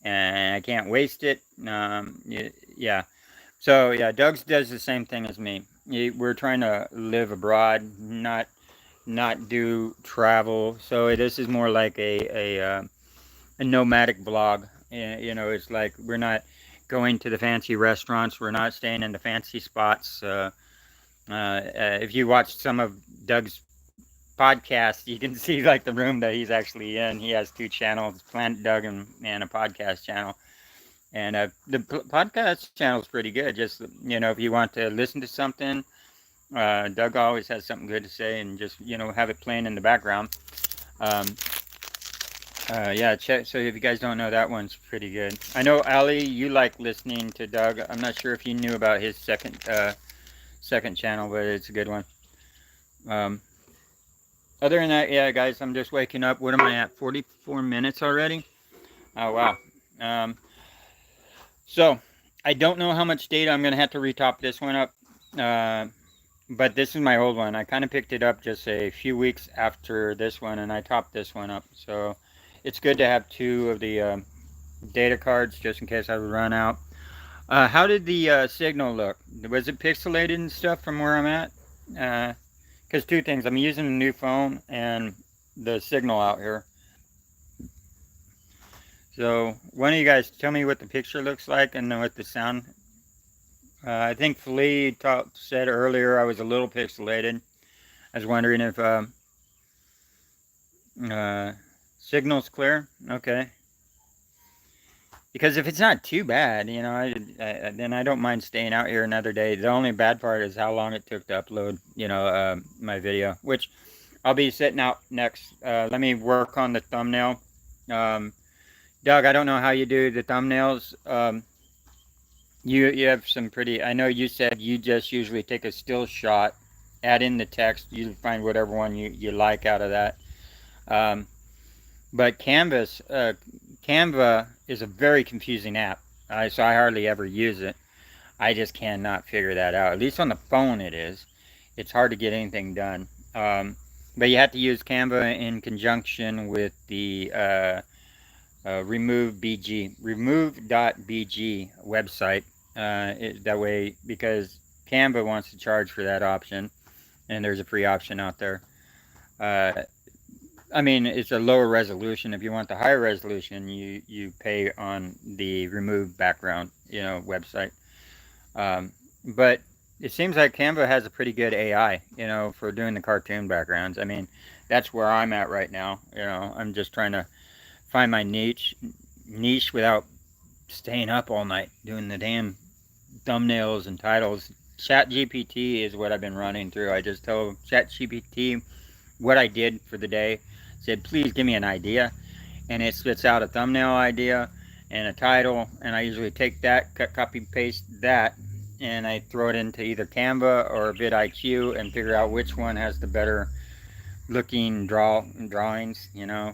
and I can't waste it. Yeah. So, yeah, Doug does the same thing as me. We're trying to live abroad, not do travel. So this is more like a nomadic vlog. It's like we're not going to the fancy restaurants. We're not staying in the fancy spots. If you watch some of Doug's podcasts, you can see like the room that he's actually in. He has two channels, Planet Doug and a podcast channel. And the podcast channel is pretty good. Just if you want to listen to something, Doug always has something good to say, and just have it playing in the background. Um, yeah, check. So if you guys don't know, that one's pretty good. I know Ali, you like listening to Doug. I'm not sure if you knew about his second channel, but it's a good one. Um, Other than that, yeah, guys, I'm just waking up. What am I at? 44 minutes already? Oh, wow. Um, so, I don't know how much data. I'm going to have to retop this one up. But this is my old one. I kind of picked it up just a few weeks after this one, and I topped this one up. So it's good to have two of the data cards just in case I would run out. How did the signal look? Was it pixelated and stuff from where I'm at? Because two things. I'm using a new phone and the signal out here. So one of you guys tell me what the picture looks like and then what the sound. I think Flea said earlier I was a little pixelated. I was wondering if signal's clear. Okay. Because if it's not too bad, you know, then I don't mind staying out here another day. The only bad part is how long it took to upload, you know, my video, which I'll be sitting out next. Let me work on the thumbnail. Doug, I don't know how you do the thumbnails. You have some pretty, I know you said you just usually take a still shot, add in the text, you find whatever one you like out of that. But Canva is a very confusing app, so I hardly ever use it. I just cannot figure that out. At least on the phone it is. It's hard to get anything done. But you have to use Canva in conjunction with the remove.bg website. That way, because Canva wants to charge for that option, and there's a free option out there. I mean, it's a lower resolution. If you want the higher resolution, you pay on the remove background, you know, website. But it seems like Canva has a pretty good AI, you know, for doing the cartoon backgrounds. I mean, that's where I'm at right now. You know, I'm just trying to find my niche without staying up all night doing the damn thumbnails and titles. ChatGPT is what I've been running through. I just told ChatGPT what I did for the day. Said, please give me an idea, and it spits out a thumbnail idea and a title, and I usually take that, copy paste that, and I throw it into either Canva or vidIQ and figure out which one has the better looking drawings, you know,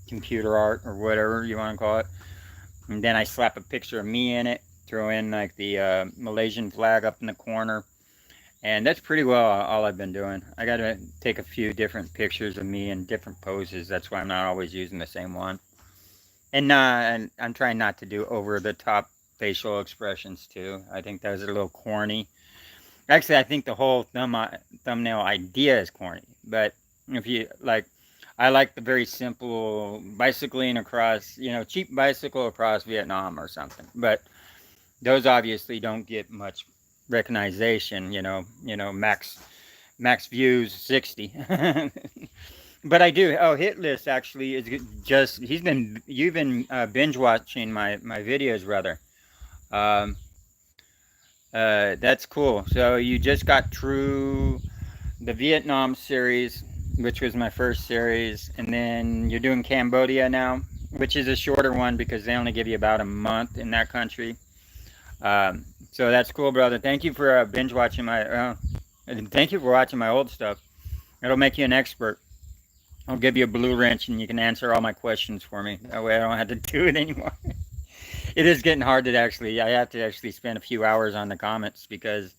computer art or whatever you want to call it. And then I slap a picture of me in it, throw in like the Malaysian flag up in the corner. And that's pretty well all I've been doing. I got to take a few different pictures of me in different poses. That's why I'm not always using the same one. And I'm trying not to do over-the-top facial expressions, too. I think those are a little corny. Actually, I think the whole thumbnail idea is corny. But if you, like, I like the very simple bicycling across, you know, cheap bicycle across Vietnam or something. But those obviously don't get much recognition, you know, max views 60. But I do. Oh, Hit List actually is just, you've been binge watching my videos rather. That's cool. So you just got through the Vietnam series, which was my first series, and then you're doing Cambodia now, which is a shorter one because they only give you about a month in that country. So that's cool, brother. Thank you for binge watching my, thank you for watching my old stuff. It'll make you an expert. I'll give you a blue wrench and you can answer all my questions for me. That way I don't have to do it anymore. It is getting hard to actually, I have to actually spend a few hours on the comments because,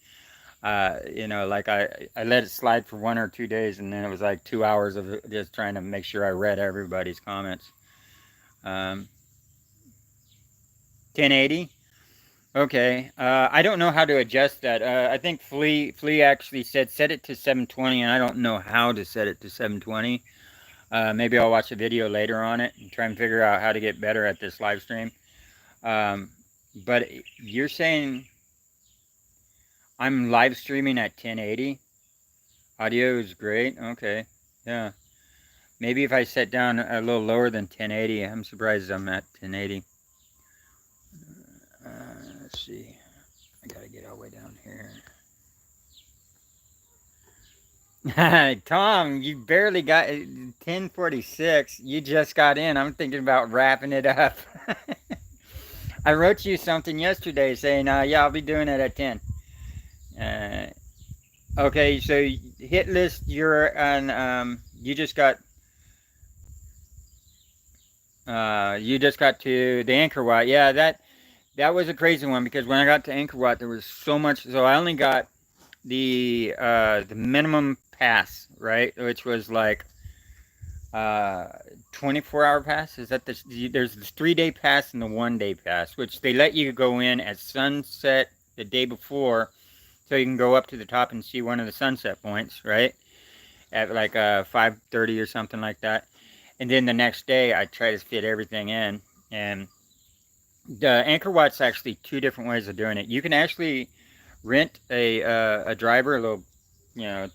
you know, like I let it slide for 1 or 2 days and then it was like 2 hours of just trying to make sure I read everybody's comments. 1080. Okay, I don't know how to adjust that. I think Flea actually said set it to 720, and I don't know how to set it to 720. Maybe I'll watch a video later on it and try and figure out how to get better at this live stream. But you're saying I'm live streaming at 1080? Audio is great? Okay, yeah. Maybe if I set down a little lower than 1080, I'm surprised I'm at 1080. Let's see. I gotta get all the way down here. Tom, you barely got 10:46. You just got in. I'm thinking about wrapping it up. I wrote you something yesterday saying, yeah, I'll be doing it at 10. Okay, so Hit List, you're on, you just got to the Anchor Wild. Yeah, that was a crazy one because when I got to Angkor Wat, there was so much. So I only got the minimum pass, right, which was like 24-hour pass. Is that there's this 3-day pass and the 1-day pass, which they let you go in at sunset the day before, so you can go up to the top and see one of the sunset points, right, at like 5:30 or something like that. And then the next day, I try to fit everything in. And the Angkor Wat's actually two different ways of doing it. You can actually rent a driver, a little,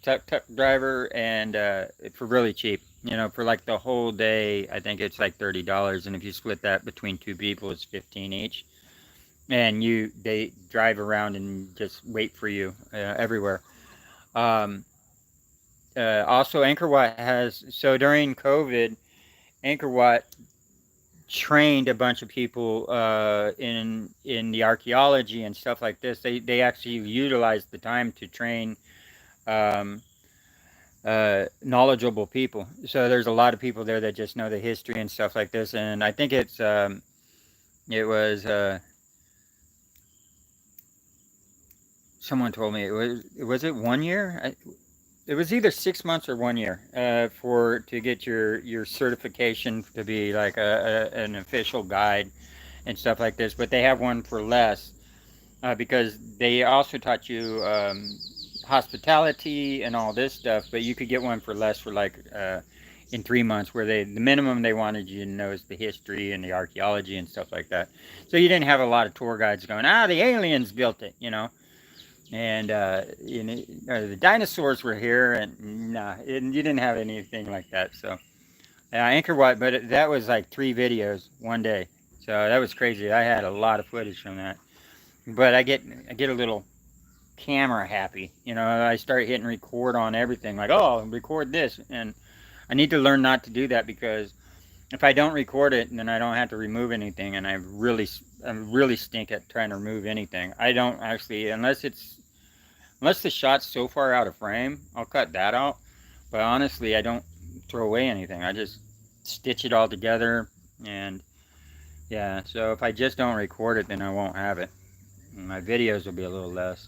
tuk-tuk driver, and for really cheap. For like the whole day, I think it's like $30, and if you split that between two people, it's 15 each. And they drive around and just wait for you everywhere. Um, Also, Angkor Wat has, so during COVID, Angkor Wat trained a bunch of people in the archaeology and stuff like this. They actually utilized the time to train um, knowledgeable people. So there's a lot of people there that just know the history and stuff like this. And I think it was someone told me was it 1 year? It was either 6 months or 1 year to get your certification to be like an official guide and stuff like this. But they have one for less because they also taught you hospitality and all this stuff. But you could get one for less for like in 3 months, where the minimum they wanted you to know is the history and the archaeology and stuff like that. So you didn't have a lot of tour guides going, the aliens built it. And the dinosaurs were here, and nah, you didn't have anything like that. So Angkor Wat, but that was like 3 videos one day, so that was crazy. I had a lot of footage from that, but I get a little camera happy. I start hitting record on everything, like, oh, record this, and I need to learn not to do that, because if I don't record it, then I don't have to remove anything, and I'm really stink at trying to remove anything. I don't actually, unless the shot's so far out of frame, I'll cut that out. But honestly, I don't throw away anything. I just stitch it all together. And yeah, so if I just don't record it, then I won't have it. And my videos will be a little less.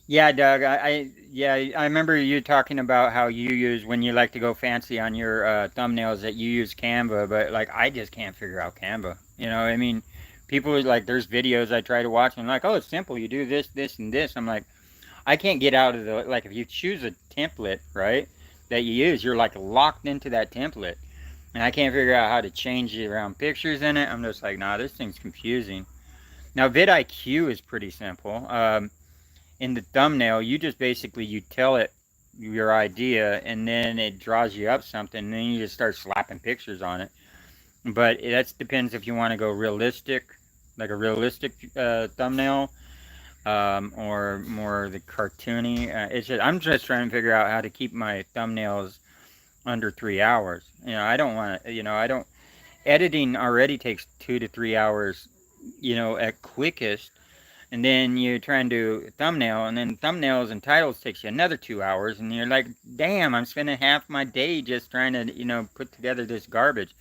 Yeah, Doug. I remember you talking about how you use, when you like to go fancy on your thumbnails, that you use Canva, but like I just can't figure out Canva. I mean, people like, there's videos I try to watch and I'm like, oh, it's simple. You do this, this, and this. I'm like, I can't get out of like, if you choose a template, right, that you use, you're like locked into that template, and I can't figure out how to change it around pictures in it. I'm just like, nah, this thing's confusing. Now, vidIQ is pretty simple. In the thumbnail, you just basically, you tell it your idea, and then it draws you up something, and then you just start slapping pictures on it. But that depends if you want to go realistic, like a realistic thumbnail, or more the cartoony. I'm just trying to figure out how to keep my thumbnails under 3 hours. I don't want to. Editing already takes 2 to 3 hours, at quickest. And then you try and do thumbnail, and then thumbnails and titles takes you another 2 hours, and you're like, damn, I'm spending half my day just trying to, put together this garbage.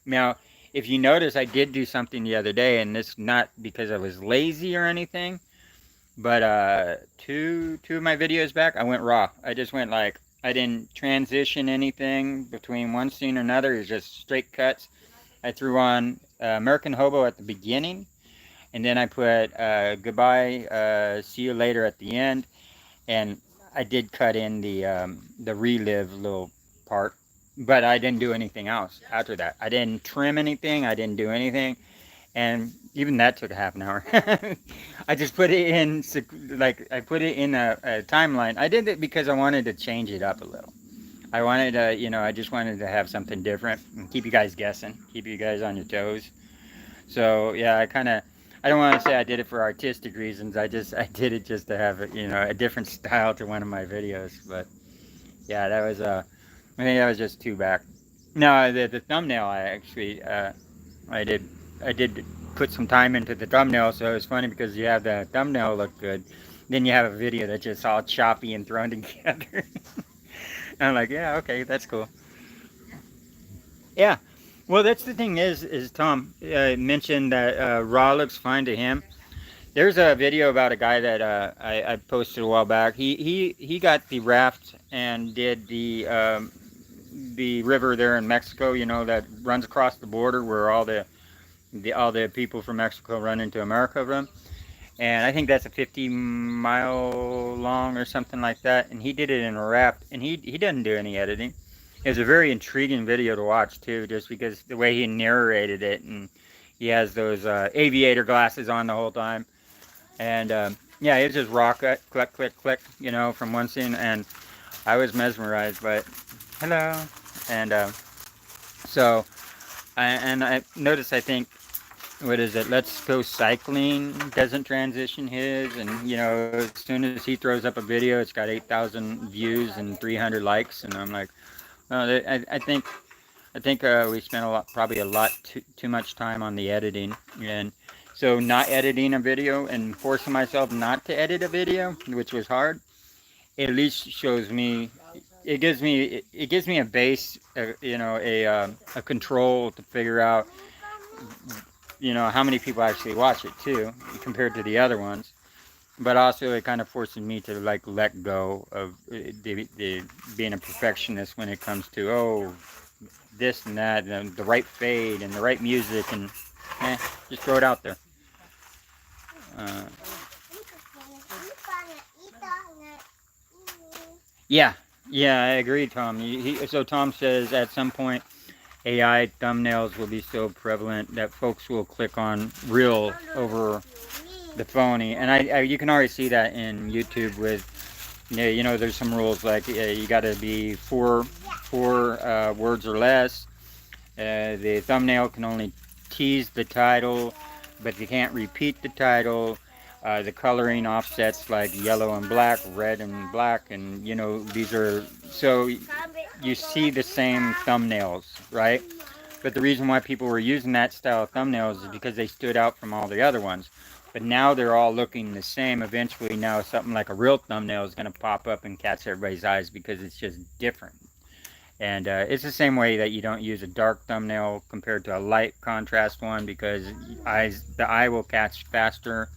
Now, if you notice, I did do something the other day, and this not because I was lazy or anything, but two of my videos back, I went raw. I just went like, I didn't transition anything between one scene or another. It was just straight cuts. I threw on American Hobo at the beginning, and then I put goodbye, see you later at the end, and I did cut in the relive little part, but I didn't do anything else after that. I didn't trim anything. I didn't do anything, and even that took a half an hour. I just put it in, like, I put it in a timeline. I did it because I wanted to change it up a little. I wanted to, I just wanted to have something different and keep you guys guessing, keep you guys on your toes. So yeah, I don't want to say I did it for artistic reasons. I did it just to have a different style to one of my videos. But yeah, that was I think that was just 2 back. No, the thumbnail I actually I did put some time into the thumbnail, so it's funny because you have the thumbnail look good, then you have a video that's just all choppy and thrown together. I'm like, yeah, okay, that's cool. Yeah, well, that's the thing is Tom mentioned that raw looks fine to him. There's a video about a guy that I posted a while back. He got the raft and did the river there in Mexico, you know, that runs across the border where all the people from Mexico run into America from. And I think that's a 50-mile long or something like that. And he did it in a raft, and he doesn't do any editing. It was a very intriguing video to watch too, just because the way he narrated it, and he has those aviator glasses on the whole time. And yeah, it's just raw cut, click, click, click, you know, from one scene, and I was mesmerized by it. Hello. And I noticed, I think, what is it? Let's Go Cycling doesn't transition his, and you know, as soon as he throws up a video, it's got 8,000 views and 300 likes, and I'm like, well, I think we spent probably a lot too much time on the editing, and so not editing a video and forcing myself not to edit a video, which was hard, it at least shows me. It gives me a base, you know, a control to figure out, you know, how many people actually watch it too, compared to the other ones. But also, it kind of forces me to like let go of the being a perfectionist when it comes to this and that, and the right fade and the right music, and just throw it out there. Yeah, I agree, Tom. So Tom says at some point AI thumbnails will be so prevalent that folks will click on real over the phony, and you can already see that in YouTube with, you know, there's some rules like you got to be four words or less. The thumbnail can only tease the title, but you can't repeat the title. The coloring offsets like yellow and black, red and black, and you know, these are, so you see the same thumbnails, right? But the reason why people were using that style of thumbnails is because they stood out from all the other ones. But now they're all looking the same. Eventually now something like a real thumbnail is going to pop up and catch everybody's eyes because it's just different. And it's the same way that you don't use a dark thumbnail compared to a light contrast one, because the eye will catch faster.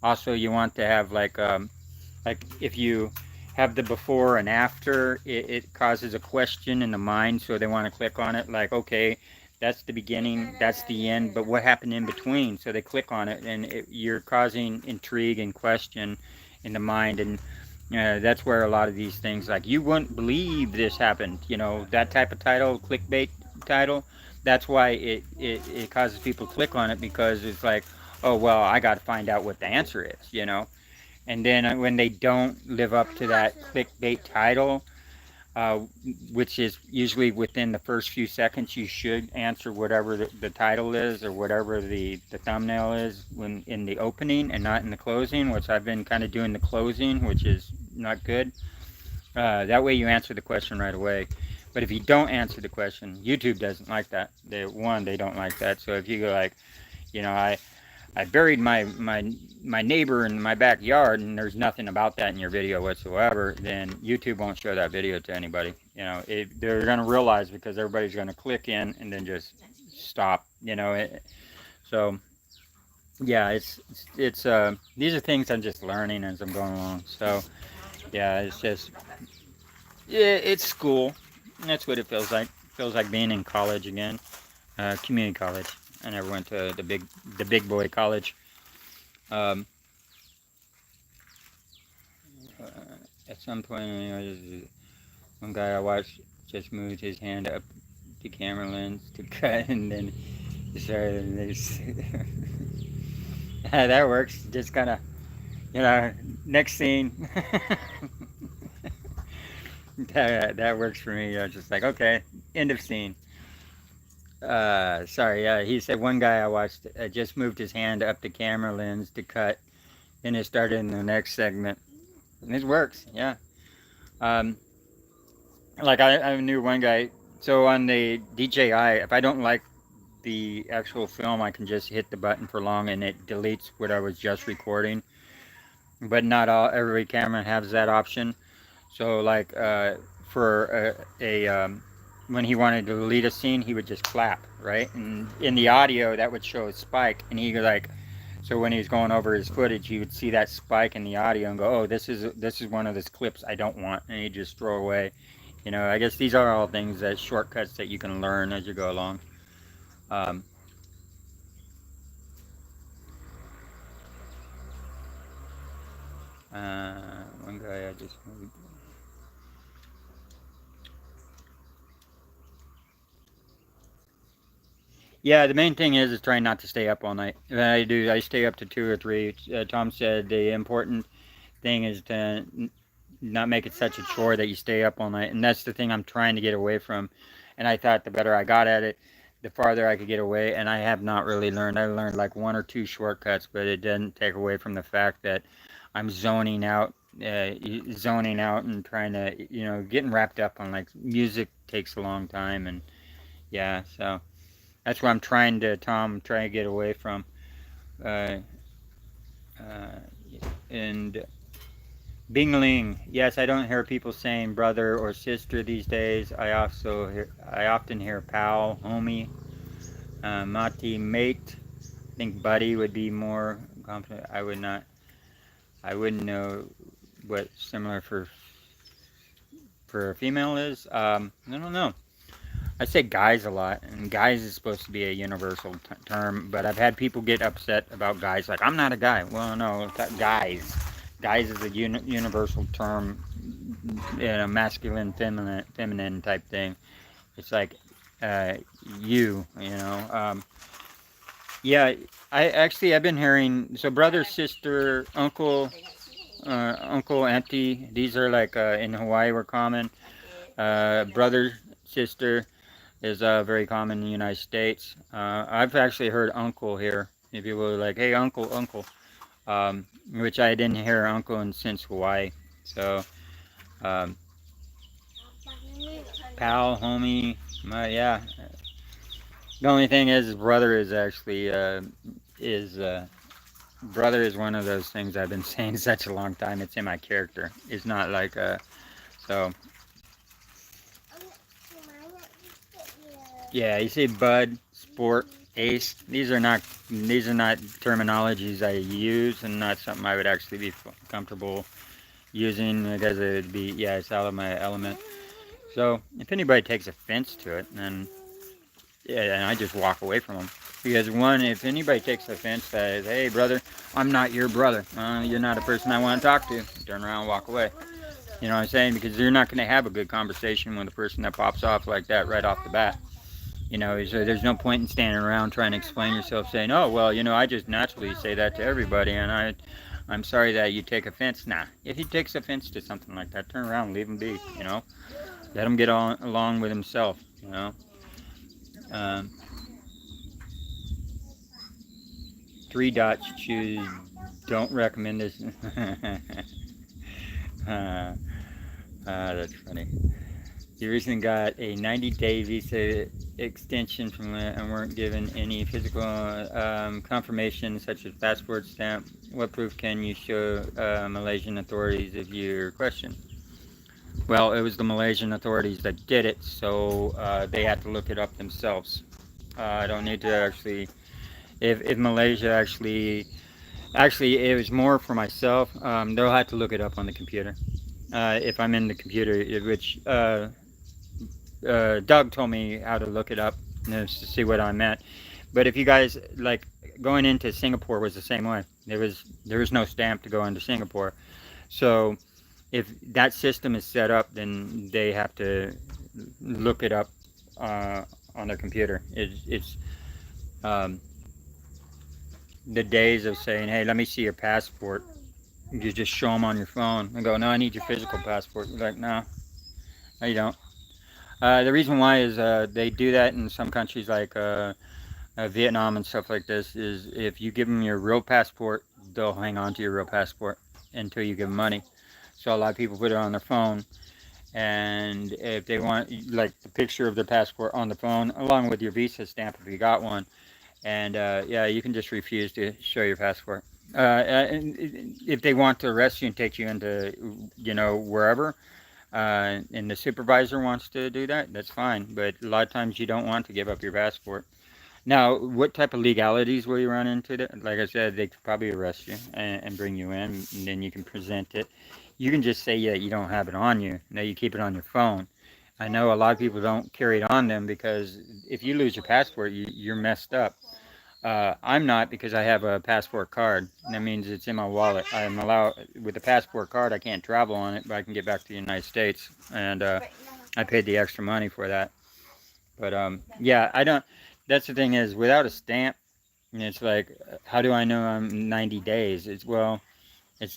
Also, you want to have like if you have the before and after, it causes a question in the mind, so they want to click on it like, okay, that's the beginning, that's the end, but what happened in between? So they click on it, and you're causing intrigue and question in the mind, and that's where a lot of these things, like, you wouldn't believe this happened, you know, that type of title, clickbait title, that's why it causes people to click on it, because it's like, oh, well, I got to find out what the answer is, you know. And then when they don't live up to that clickbait title, which is usually within the first few seconds, you should answer whatever the title is or whatever the thumbnail is when in the opening, and not in the closing, which I've been kind of doing the closing, which is not good. That way you answer the question right away. But if you don't answer the question, YouTube doesn't like that. They don't like that. So if you go like, you know, I buried my neighbor in my backyard, and there's nothing about that in your video whatsoever, then YouTube won't show that video to anybody. You know, they're going to realize, because everybody's going to click in and then just stop, you know. So yeah, it's these are things I'm just learning as I'm going along. So yeah, it's just, it's school. That's what it feels like. It feels like being in college again, community college. I never went to the big boy college. At some point, you know, one guy I watched just moved his hand up the camera lens to cut, and then he started this. That works. Just kind of, you know, next scene. that works for me. I was just like, okay, end of scene. Sorry, he said one guy I watched just moved his hand up the camera lens to cut, and it started in the next segment. And it works, yeah. Like I knew one guy, so on the DJI, if I don't like the actual film, I can just hit the button for long and it deletes what I was just recording. But not every camera has that option. So like for when he wanted to delete a scene, he would just clap, right? And in the audio, that would show a spike, and he like, so when he was going over his footage, he would see that spike in the audio and go, oh, this is one of those clips I don't want, and he'd just throw away. You know, I guess these are all things that shortcuts that you can learn as you go along. Um, One guy I just yeah, the main thing is trying not to stay up all night. I stay up to 2 or 3. Tom said the important thing is to not make it such a chore that you stay up all night, and that's the thing I'm trying to get away from. And I thought the better I got at it, the farther I could get away. And I have not really learned. I learned like 1 or 2 shortcuts, but it didn't take away from the fact that I'm zoning out, and trying to, getting wrapped up on like music takes a long time, and yeah, so that's what I'm trying to get away from. Uh, uh, and Bingling, yes, I don't hear people saying brother or sister these days. I often hear pal, homie, mati, mate. I think buddy would be more confident. I wouldn't know what similar for a female is. I don't know. I say guys a lot, and guys is supposed to be a universal term, but I've had people get upset about guys, like, I'm not a guy. Well, no, guys. Guys is a universal term, masculine, feminine type thing. It's like you know. Yeah, I've been hearing, so brother, sister, uncle, auntie, these are like in Hawaii were common. Brother, sister is very common in the United States. I've actually heard uncle here. If people are like, hey, uncle, uncle, which I didn't hear uncle since Hawaii. So, um, pal, homie, yeah. The only thing is brother is actually is brother is one of those things I've been saying such a long time. It's in my character. It's not like so. Yeah, you say bud, sport, ace. These are not terminologies I use, and not something I would actually be comfortable using, because it would be, yeah, it's out of my element. So if anybody takes offense to it, then yeah, and I just walk away from them. Because one, if anybody takes offense that, hey brother, I'm not your brother. You're not a person I want to talk to. Turn around and walk away. You know what I'm saying? Because you're not going to have a good conversation with a person that pops off like that right off the bat. You know, so there's no point in standing around trying to explain yourself, saying, oh, well, I just naturally say that to everybody, and I'm sorry that you take offense. Nah, if he takes offense to something like that, turn around and leave him be, Let him get along with himself, Um, 3 dots, choose, don't recommend this. That's funny. You recently got a 90-day visa extension and weren't given any physical confirmation, such as passport stamp. What proof can you show Malaysian authorities if you're questioned? Well, it was the Malaysian authorities that did it, so they had to look it up themselves. I don't need to actually. If Malaysia actually, it was more for myself. They'll have to look it up on the computer. If I'm in the computer, which Doug told me how to look it up to see what I meant. But if you guys, like, going into Singapore was the same way. There was no stamp to go into Singapore. So if that system is set up, then they have to look it up on their computer. It's the days of saying, hey, let me see your passport. You just show them on your phone and go, no, I need your physical passport. You're like, no, you don't. The reason why is they do that in some countries like Vietnam and stuff like this, is if you give them your real passport, they'll hang on to your real passport until you give them money. So a lot of people put it on their phone, and if they want like the picture of their passport on the phone along with your visa stamp if you got one, and yeah, you can just refuse to show your passport. And if they want to arrest you and take you into, wherever, and the supervisor wants to do that, that's fine. But a lot of times you don't want to give up your passport. Now, what type of legalities will you run into? Like I said, they could probably arrest you and bring you in, and then you can present it. You can just say, yeah, you don't have it on you. No, you keep it on your phone. I know a lot of people don't carry it on them because if you lose your passport, you're messed up. I'm not because I have a passport card. That means it's in my wallet. I'm allowed with the passport card. I can't travel on it, but I can get back to the United States, and I paid the extra money for that. But yeah, I don't. That's the thing is without a stamp, it's like, how do I know I'm 90 days? It's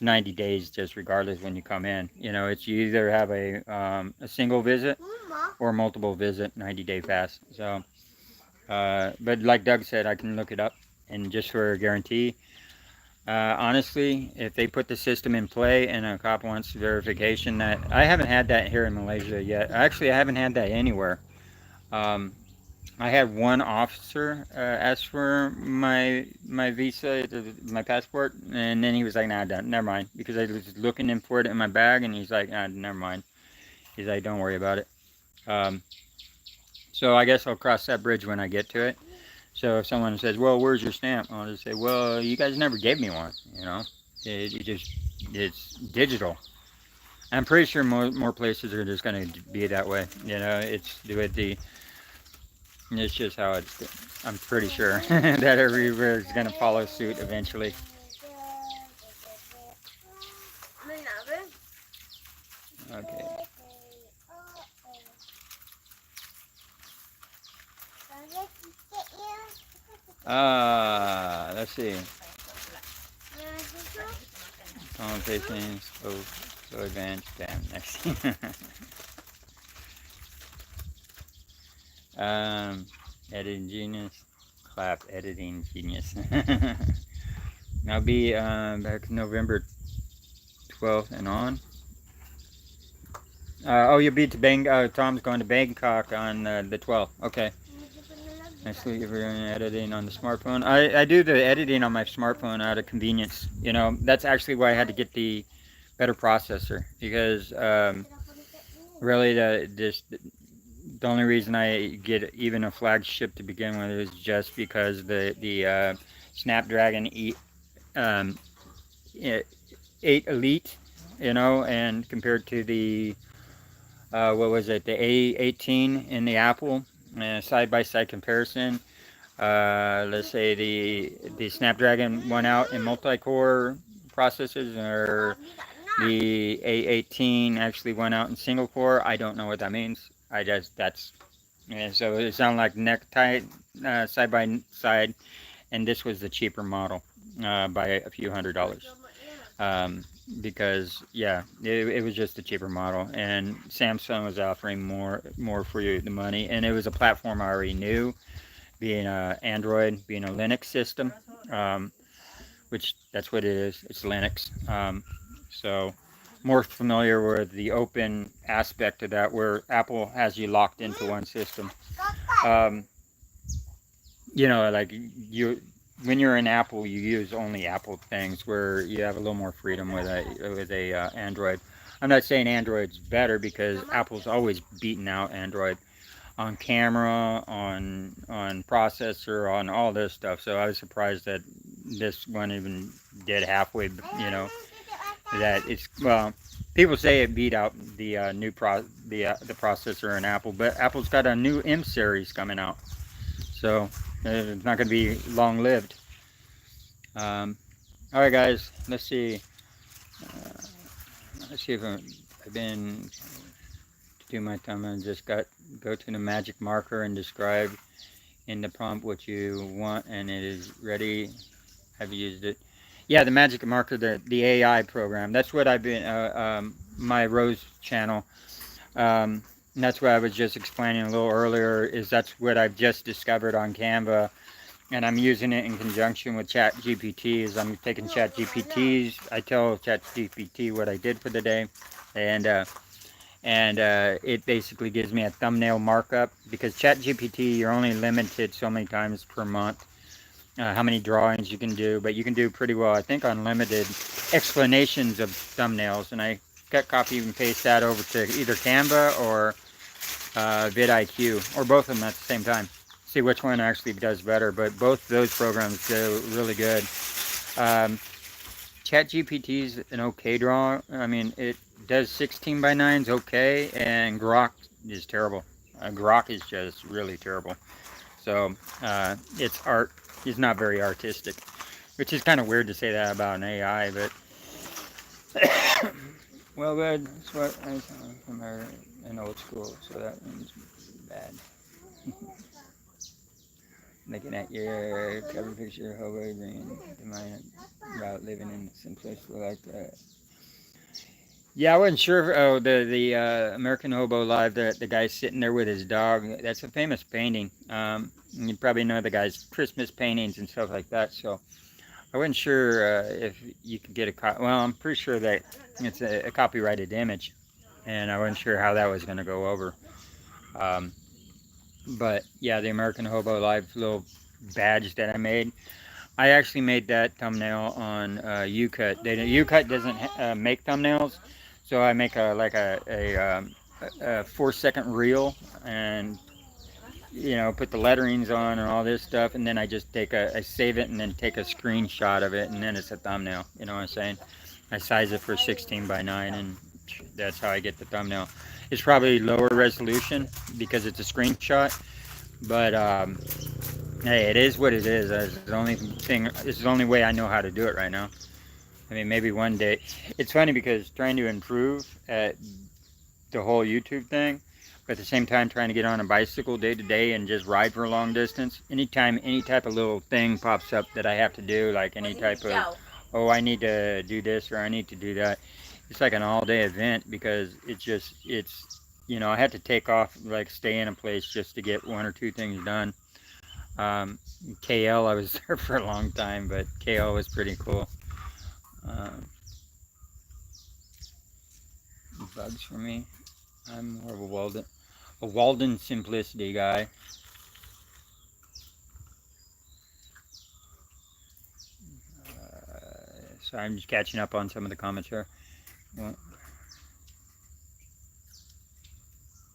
90 days just regardless when you come in. It's you either have a single visit or multiple visit 90-day pass. So. But like Doug said, I can look it up, and just for a guarantee, honestly, if they put the system in play and a cop wants verification, that I haven't had that here in Malaysia yet. Actually, I haven't had that anywhere. Um, I had one officer ask for my visa, my passport, and then he was like, "Nah, never mind," because I was looking in for it in my bag, and he's like, "Nah, never mind." He's like, "Don't worry about it." Um, so I guess I'll cross that bridge when I get to it. So if someone says, "Well, where's your stamp?" I'll just say, "Well, you guys never gave me one. It's digital." I'm pretty sure more places are just going to be that way. It's just how it's. I'm pretty sure that everywhere is going to follow suit eventually. Okay. Let's see. Connotation so advanced. Damn, next. Editing genius. Clap. Editing genius. I'll be back November 12th and on. You'll be to Tom's going to Bangkok on the 12th. Okay. Actually, if you're editing on the smartphone, I do the editing on my smartphone out of convenience. That's actually why I had to get the better processor, because really the only reason I get even a flagship to begin with is just because the Snapdragon 8 Elite, and compared to the what was it, the A18 in the Apple, side-by-side comparison. Let's say the Snapdragon went out in multi-core processors, or the A18 actually went out in single core. I don't know what that means. So it sounded like neck tight, side by side, and this was the cheaper model by a few $100s. Because yeah, it was just a cheaper model, and Samsung was offering more for the money, and it was a platform I already knew, being Android, being a Linux system, which that's what it is. It's Linux. So more familiar with the open aspect of that, where Apple has you locked into one system. Like when you're in Apple, you use only Apple things, where you have a little more freedom with a Android. I'm not saying Android's better, because Apple's always beaten out Android on camera, on processor, on all this stuff. So I was surprised that this one even did halfway. That it's, well, people say it beat out the the processor in Apple, but Apple's got a new M series coming out, so it's not going to be long lived. All right, guys, let's see. If I've been to do my time. I just go to the magic marker and describe in the prompt what you want, and it is ready. Have you used it? Yeah, the magic marker, the AI program. That's what I've been, my Rose channel. And that's what I was just explaining a little earlier, is that's what I've just discovered on Canva. And I'm using it in conjunction with ChatGPT. As I'm taking ChatGPTs, I tell ChatGPT what I did for the day. And and it basically gives me a thumbnail markup, because ChatGPT, you're only limited so many times per month how many drawings you can do, but you can do pretty well, I think, unlimited explanations of thumbnails, and I cut, copy, and paste that over to either Canva or vidIQ, or both of them at the same time. See which one actually does better, but both those programs do really good. ChatGPT's an okay draw. I mean, it does 16 by 9s okay, and Grok is terrible. Grok is just really terrible. So its art is not very artistic, which is kind of weird to say that about an AI, but well, good. That's what I saw from an old school, so that means bad. Looking at your cover picture, hobo, bringing to mind about living in some place like that. Yeah, I wasn't sure. Oh, the American Hobo Live, the guy sitting there with his dog. That's a famous painting. You probably know the guy's Christmas paintings and stuff like that. So I wasn't sure if you could get a well, I'm pretty sure that it's a copyrighted image, and I wasn't sure how that was going to go over. But yeah, the American Hobo Live little badge that I made, I actually made that thumbnail on UCut. UCut doesn't make thumbnails, so I make a 4-second reel, and put the letterings on and all this stuff, and then I just I save it and then take a screenshot of it, and then it's a thumbnail. You know what I'm saying? I size it for 16 by 9, and that's how I get the thumbnail. It's probably lower resolution because it's a screenshot, but hey, it is what it is. It's the only thing. It's the only way I know how to do it right now. I mean, maybe one day. It's funny because trying to improve at the whole YouTube thing, but at the same time trying to get on a bicycle day to day and just ride for a long distance. Anytime any type of little thing pops up that I have to do, like any type of, oh, I need to do this or I need to do that, it's like an all-day event, because it's I had to take off, like stay in a place just to get 1 or 2 things done. KL, I was there for a long time, but KL was pretty cool. Bugs for me. I'm more of a Walden simplicity guy. So I'm just catching up on some of the comments here.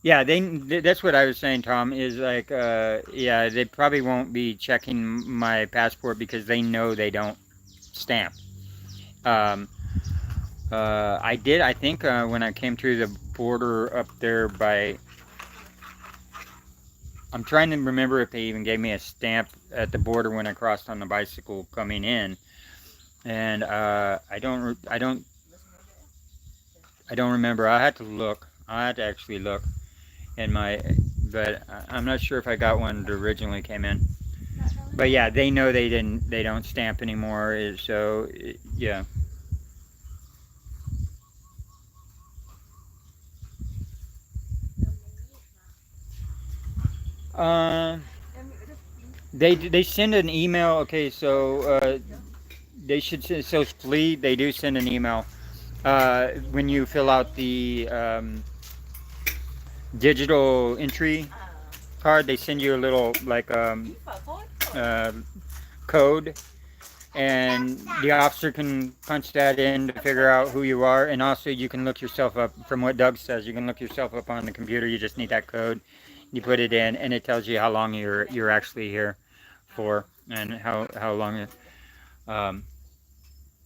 Yeah, that's what I was saying, Tom, is like, yeah, they probably won't be checking my passport because they know they don't stamp. I did, I think, when I came through the border up there I'm trying to remember if they even gave me a stamp at the border when I crossed on the bicycle coming in. And I don't remember. I had to look. I had to actually look in but I'm not sure if I got one that originally came in. But yeah, they know they don't stamp anymore. So yeah. They send an email. Okay, so they should send, so Fleet, they do send an email when you fill out the digital entry card. They send you a little code, and the officer can punch that in to figure out who you are, and also you can look yourself up. From what Doug says, you can look yourself up on the computer. You just need that code. You put it in, and it tells you how long you're actually here for, and how long.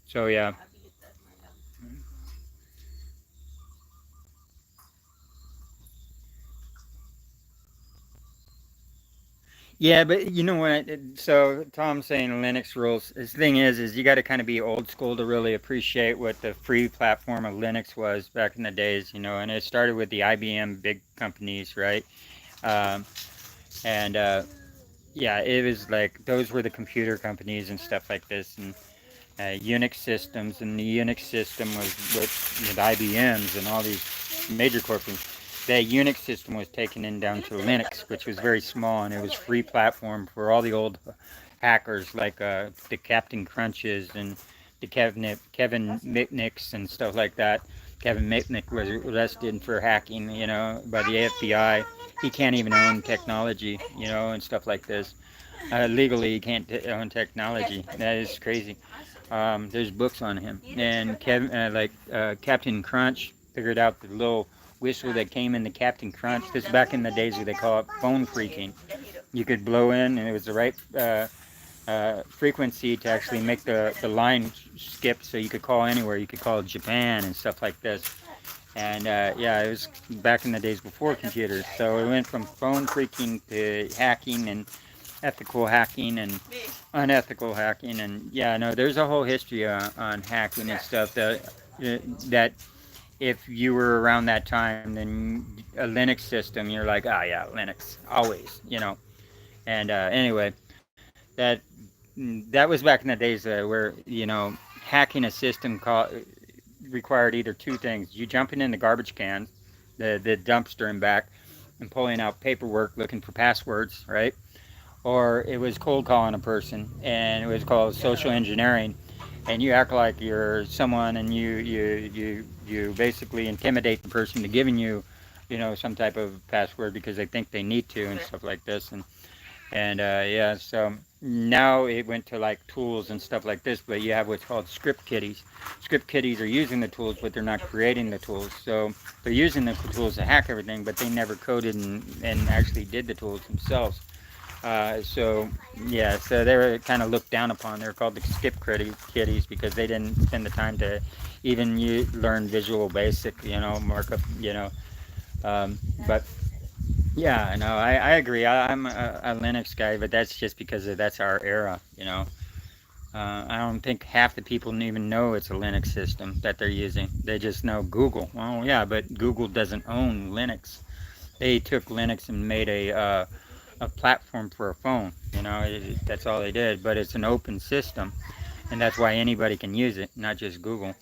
So yeah. Yeah, but you know what? So Tom's saying Linux rules. The thing is you got to kind of be old school to really appreciate what the free platform of Linux was back in the days, and it started with the IBM big companies, right? Um, and yeah, it was like those were the computer companies and stuff like this, and Unix systems, and the Unix system was with IBMs and all these major corporations. The Unix system was taken in down to Linux, which was very small, and it was free platform for all the old hackers like the Captain Crunches and the Kevin Mitnicks and stuff like that Kevin Mitnick was arrested for hacking, by the FBI. He can't even own technology, and stuff like this. Legally, he can't own technology. That is crazy. There's books on him. And Captain Crunch figured out the little whistle that came in the Captain Crunch. This is back in the days where they call it phone freaking. You could blow in, and it was the right frequency to actually make the line skip, so you could call anywhere. You could call Japan and stuff like this. And it was back in the days before computers. So it went from phone freaking to hacking and ethical hacking and unethical hacking. And there's a whole history on hacking and stuff that if you were around that time, then a Linux system, you're like, oh yeah, Linux, always, And anyway, that was back in the days where hacking a system required either two things: you jumping in the garbage can, the dumpster and back, and pulling out paperwork looking for passwords, right? Or it was cold calling a person, and it was called social engineering. And you act like you're someone, and you basically intimidate the person to giving you, some type of password because they think they need to and stuff like this. So now it went to like tools and stuff like this, but you have what's called script kiddies. Script kiddies are using the tools, but they're not creating the tools. So they're using the tools to hack everything, but they never coded and actually did the tools themselves. So they were kind of looked down upon. They were called the script kiddies because they didn't spend the time to even learn Visual Basic, markup, but yeah, no, I agree. I'm a Linux guy, but that's just because that's our era, I don't think half the people even know it's a Linux system that they're using. They just know Google. Well, yeah, but Google doesn't own Linux. They took Linux and made a platform for a phone. That's all they did. But it's an open system, and that's why anybody can use it, not just Google.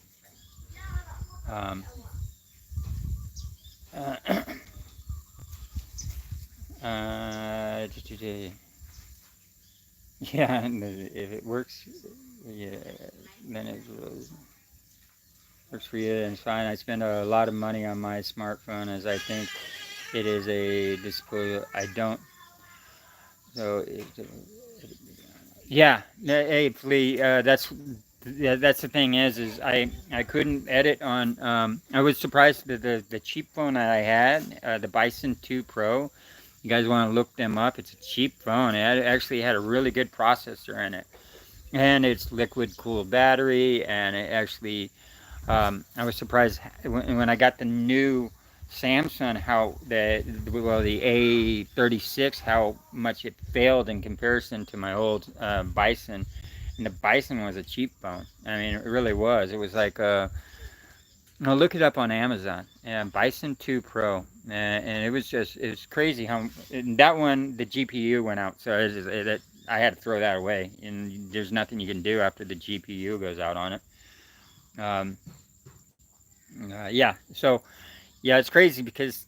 Yeah, and if it works, then it really works for you, and it's fine. I spend a lot of money on my smartphone, as I think it is a disposable. I don't. So, hey, Flea, that's the thing is I couldn't edit on. I was surprised that the cheap phone that I had, the Bison 2 Pro. You guys want to look them up? It's a cheap phone. It actually had a really good processor in it, and it's liquid cooled battery. And it actually, I was surprised when I got the new Samsung how the A36 how much it failed in comparison to my old Bison. And the Bison was a cheap phone. I mean, it really was. It was like no, look it up on Amazon. Bison 2 Pro, and it was crazy how that one, the GPU went out, so I had to throw that away, and there's nothing you can do after the GPU goes out on it. So it's crazy because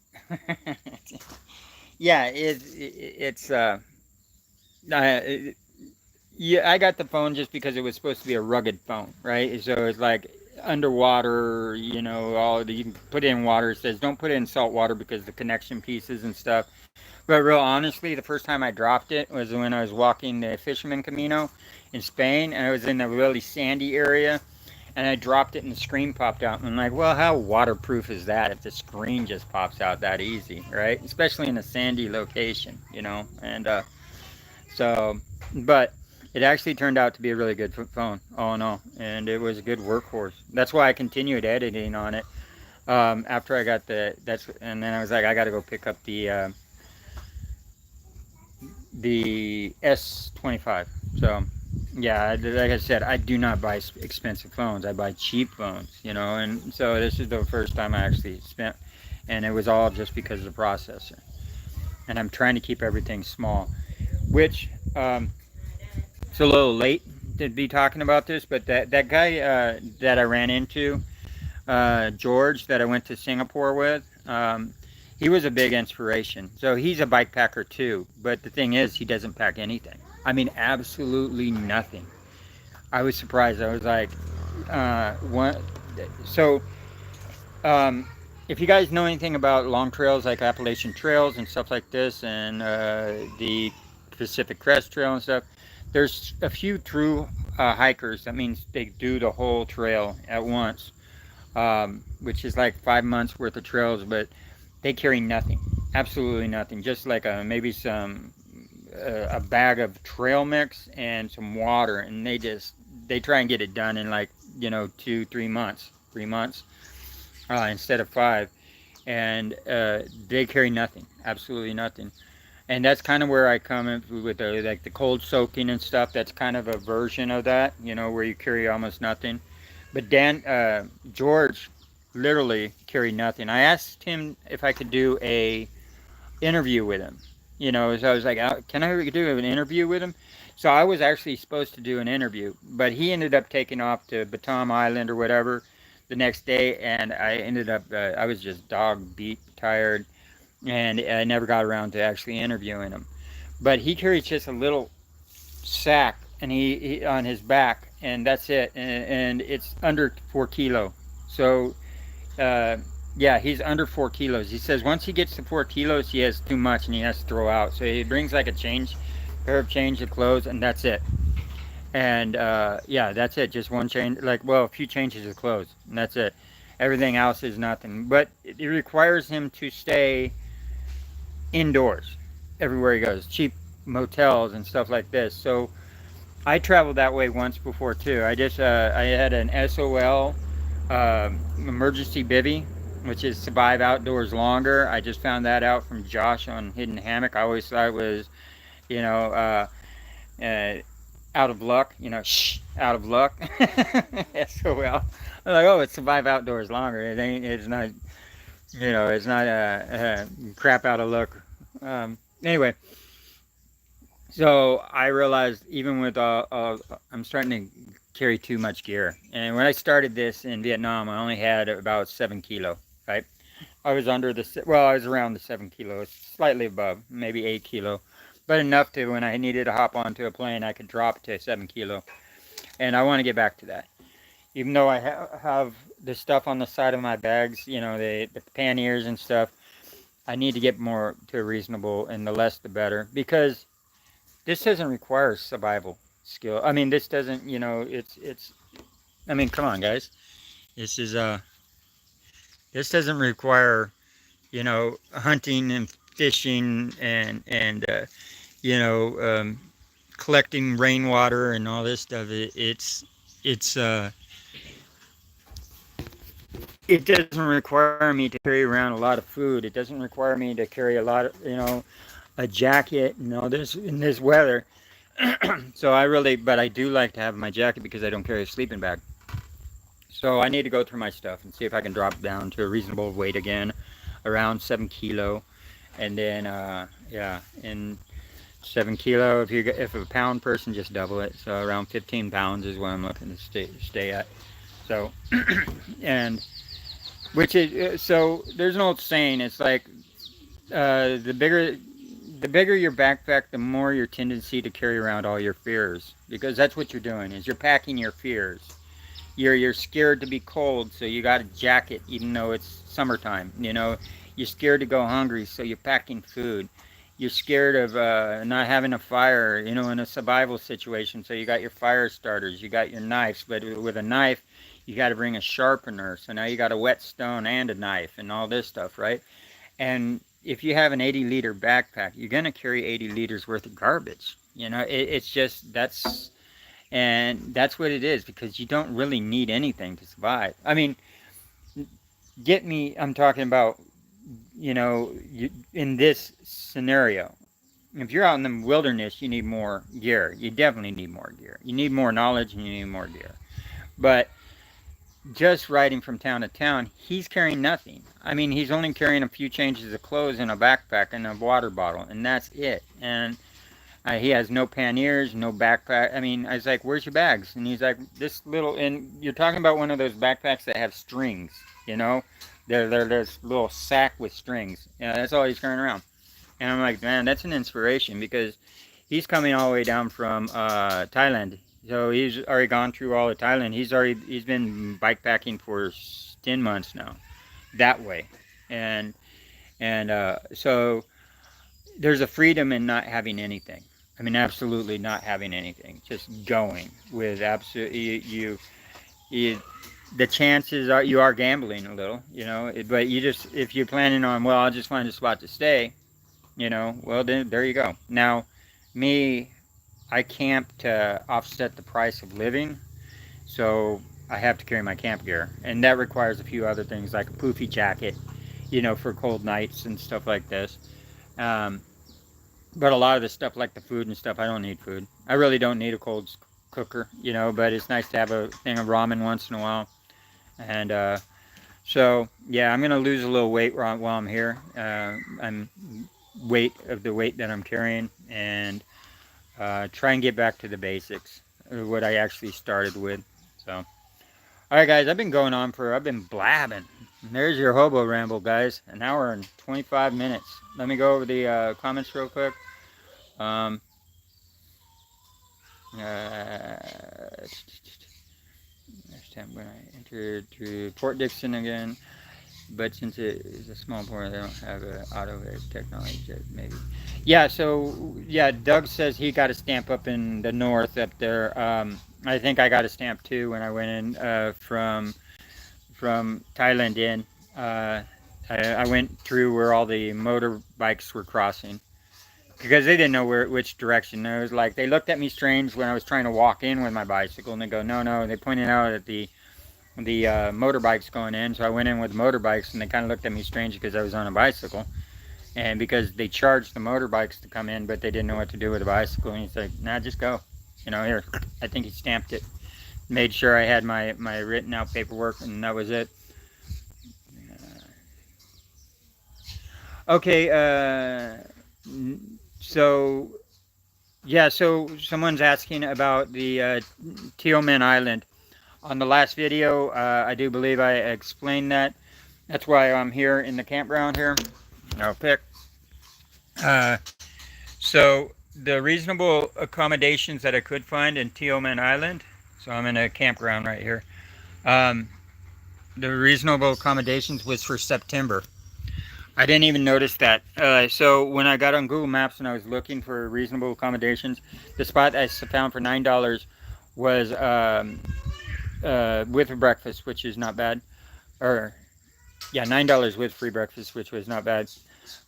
I got the phone just because it was supposed to be a rugged phone, right? So it's like underwater, you can put it in water. It says don't put it in salt water because the connection pieces and stuff. But real honestly, the first time I dropped it was when I was walking the Fisherman Camino in Spain, and I was in a really sandy area, and I dropped it and the screen popped out. And I'm like, well, how waterproof is that if the screen just pops out that easy, right? Especially in a sandy location, and but it actually turned out to be a really good phone, all in all, and it was a good workhorse. That's why I continued editing on it after I got and then I was like, I got to go pick up the S25. So, yeah, like I said, I do not buy expensive phones. I buy cheap phones, and so this is the first time I actually spent, and it was all just because of the processor. And I'm trying to keep everything small, which... it's a little late to be talking about this, but that guy that I ran into, George, that I went to Singapore with, he was a big inspiration. So he's a bike packer too, but the thing is, he doesn't pack anything. I mean, absolutely nothing. I was surprised. I was like, what? So If you guys know anything about long trails like Appalachian trails and stuff like this, and the Pacific Crest Trail and stuff, there's a few true hikers. That means they do the whole trail at once, which is like 5 months worth of trails, but they carry nothing, absolutely nothing. Just like maybe some a bag of trail mix and some water, and they try and get it done in like 2 3 months, 3 months instead of 5, and they carry nothing, absolutely nothing. And that's kind of where I come in with like the cold soaking and stuff. That's kind of a version of that, where you carry almost nothing. But George literally carried nothing. I asked him if I could do a interview with him. So I was like, can I do an interview with him? So I was actually supposed to do an interview, but he ended up taking off to Batam Island or whatever the next day, and I ended up, I was just dog beat, tired, and I never got around to actually interviewing him. But he carries just a little sack, and he on his back, and that's it, and it's under 4 kilo. So yeah, he's under 4 kilos. He says once he gets to 4 kilos, he has too much and he has to throw out. So he brings like a pair of change of clothes, and that's it. And yeah, that's it. Just one change, a few changes of clothes, and that's it. Everything else is nothing. But it requires him to stay indoors everywhere he goes. Cheap motels and stuff like this. So I traveled that way once before too. I had an SOL emergency bivvy, which is survive outdoors longer. I just found that out from Josh on Hidden Hammock. I always thought it was, out of luck, out of luck. SOL. I'm like, oh, it's survive outdoors longer. It's not, it's not crap out of luck. Anyway, so I realized even with I'm starting to carry too much gear. And when I started this in Vietnam, I only had about 7 kilo, right? I was I was around the 7 kilo, slightly above, maybe 8 kilo, but enough to when I needed to hop onto a plane, I could drop to 7 kilo. And I want to get back to that. Even though I have the stuff on the side of my bags, the panniers and stuff, I need to get more to a reasonable, and the less the better, because this doesn't require survival skill. I mean, this doesn't, I mean, come on, guys. This doesn't require, hunting and fishing and collecting rainwater and all this stuff. It doesn't require me to carry around a lot of food. It doesn't require me to carry a lot of, a jacket and all this in this weather. So but I do like to have my jacket because I don't carry a sleeping bag. So I need to go through my stuff and see if I can drop down to a reasonable weight again, around 7 kilo. And then, yeah, and 7 kilo, if a pound person, just double it. So around 15 pounds is what I'm looking to stay at. So, and, so there's an old saying, it's like, the bigger your backpack, the more your tendency to carry around all your fears, because that's what you're doing, is you're packing your fears. You're scared to be cold, so you got a jacket even though it's summertime. You're scared to go hungry, so you're packing food. You're scared of not having a fire, in a survival situation, so you got your fire starters, you got your knives, but with a knife you got to bring a sharpener, so now you got a whetstone and a knife and all this stuff, right? And if you have an 80-liter backpack, you're going to carry 80 liters worth of garbage. It's just, that's what it is, because you don't really need anything to survive. I mean, I'm talking about, in this scenario, if you're out in the wilderness, you need more gear. You definitely need more gear. You need more knowledge and you need more gear. But just riding from town to town, he's carrying nothing. I mean, he's only carrying a few changes of clothes in a backpack and a water bottle, and that's it. And he has no panniers, no backpack. I mean, I was like, where's your bags? And he's like, this little, and you're talking about one of those backpacks that have strings, they're this little sack with strings. That's all he's carrying around. And I'm like, man, that's an inspiration, because he's coming all the way down from Thailand. So he's already gone through all of Thailand. He's been bikepacking for 10 months now. that way. And so there's a freedom in not having anything. I mean, absolutely not having anything. Just going with absolutely you the chances are you are gambling a little, but you just, if you're planning on, well, I'll just find a spot to stay, well, then there you go. Now, me, I camp to offset the price of living, so I have to carry my camp gear, and that requires a few other things like a poofy jacket, for cold nights and stuff like this. Um, but a lot of the stuff like the food and stuff, I don't need food. I really don't need a cold cooker, but it's nice to have a thing of ramen once in a while. And so, yeah, I'm going to lose a little weight while I'm here. I'm the weight that I'm carrying, and try and get back to the basics, what I actually started with. So, all right, guys, I've been blabbing. There's your hobo ramble, guys. An hour and 25 minutes. Let me go over the comments real quick. Next time when I enter to Port Dixon again, but since it is a small port, they don't have an auto technology yet, maybe. Yeah, so, yeah, Doug says he got a stamp up in the north up there. I think I got a stamp too when I went in from Thailand in. I went through where all the motorbikes were crossing because they didn't know which direction. It was like they looked at me strange when I was trying to walk in with my bicycle, and they go, no. They pointed out at the motorbikes going in, so I went in with motorbikes, and they kind of looked at me strange because I was on a bicycle, and because they charged the motorbikes to come in, but they didn't know what to do with the bicycle, and he's like, nah, just go. Here, I think he stamped it, made sure I had my written out paperwork, and that was it. Okay, so, yeah, so someone's asking about the Tioman Island. On the last video, I do believe I explained that. That's why I'm here in the campground here. No pick. So the reasonable accommodations that I could find in Tioman Island. So I'm in a campground right here. The reasonable accommodations was for September. I didn't even notice that. So when I got on Google Maps and I was looking for reasonable accommodations, the spot I found for $9 was with a breakfast, which is not bad. Or, yeah, $9 with free breakfast, which was not bad.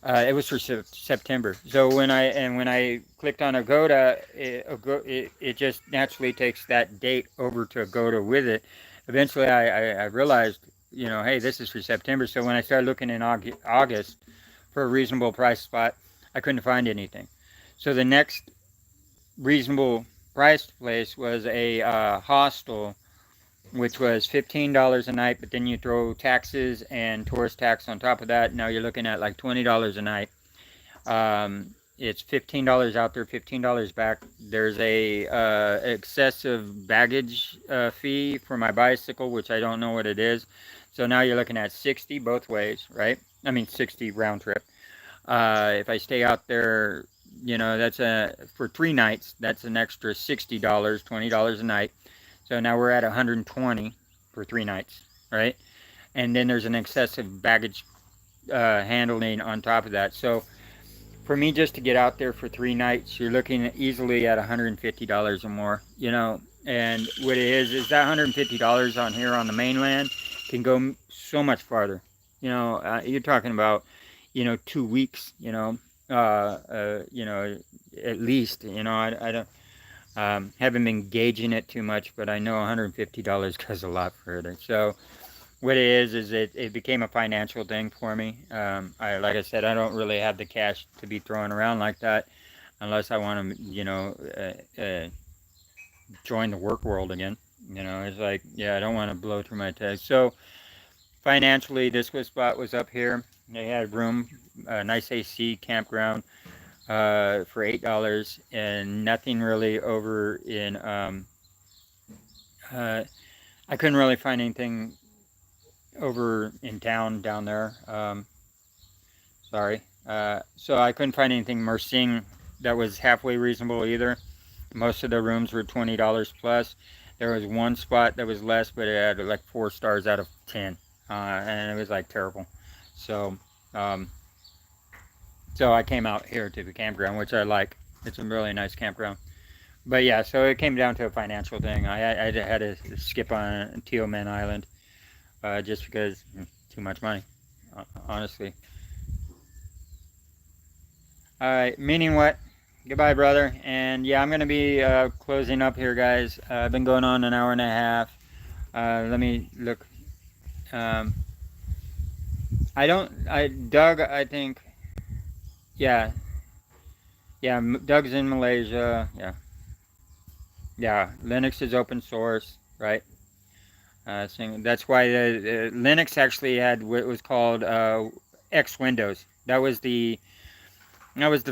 It was for September. So when I clicked on Agoda, it just naturally takes that date over to Agoda with it. Eventually, I realized, hey, this is for September. So when I started looking in August for a reasonable price spot, I couldn't find anything. So the next reasonable priced place was a hostel, which was $15 a night, but then you throw taxes and tourist tax on top of that. Now you're looking at like $20 a night. It's $15 out there, $15 back. There's a excessive baggage fee for my bicycle, which I don't know what it is. So now you're looking at $60 both ways, right? I mean, $60 round trip. If I stay out there, that's for 3 nights, that's an extra $60, $20 a night. So now we're at $120 for 3 nights, right? And then there's an excessive baggage handling on top of that. So for me, just to get out there for 3 nights, you're looking easily at $150 or more, And what it is that $150 on here on the mainland can go so much farther. You're talking about, 2 weeks, at least, I don't. Haven't been gauging it too much, but I know $150 goes a lot further. So what it is it became a financial thing for me. Like I said, I don't really have the cash to be throwing around like that unless I want to, join the work world again. It's like, yeah, I don't want to blow through my tax. So financially, this spot was up here. They had room, nice AC, campground. For $8 and nothing really over in I couldn't really find anything over in town down there. Sorry. So I couldn't find anything Mersing that was halfway reasonable either. Most of the rooms were $20 plus. There was one spot that was less, but it had like 4 stars out of 10. and it was like terrible. So, so I came out here to the campground, which I like. It's a really nice campground. But yeah, so it came down to a financial thing. I had to skip on Tealman Island just because too much money, honestly. All right, meaning what? Goodbye, brother. And yeah, I'm going to be closing up here, guys. I've been going on an hour and a half. Let me look. Um, Doug, I think, yeah, yeah, Doug's in Malaysia. Yeah, yeah, Linux is open source, right? So that's why Linux actually had what was called X Windows. That was the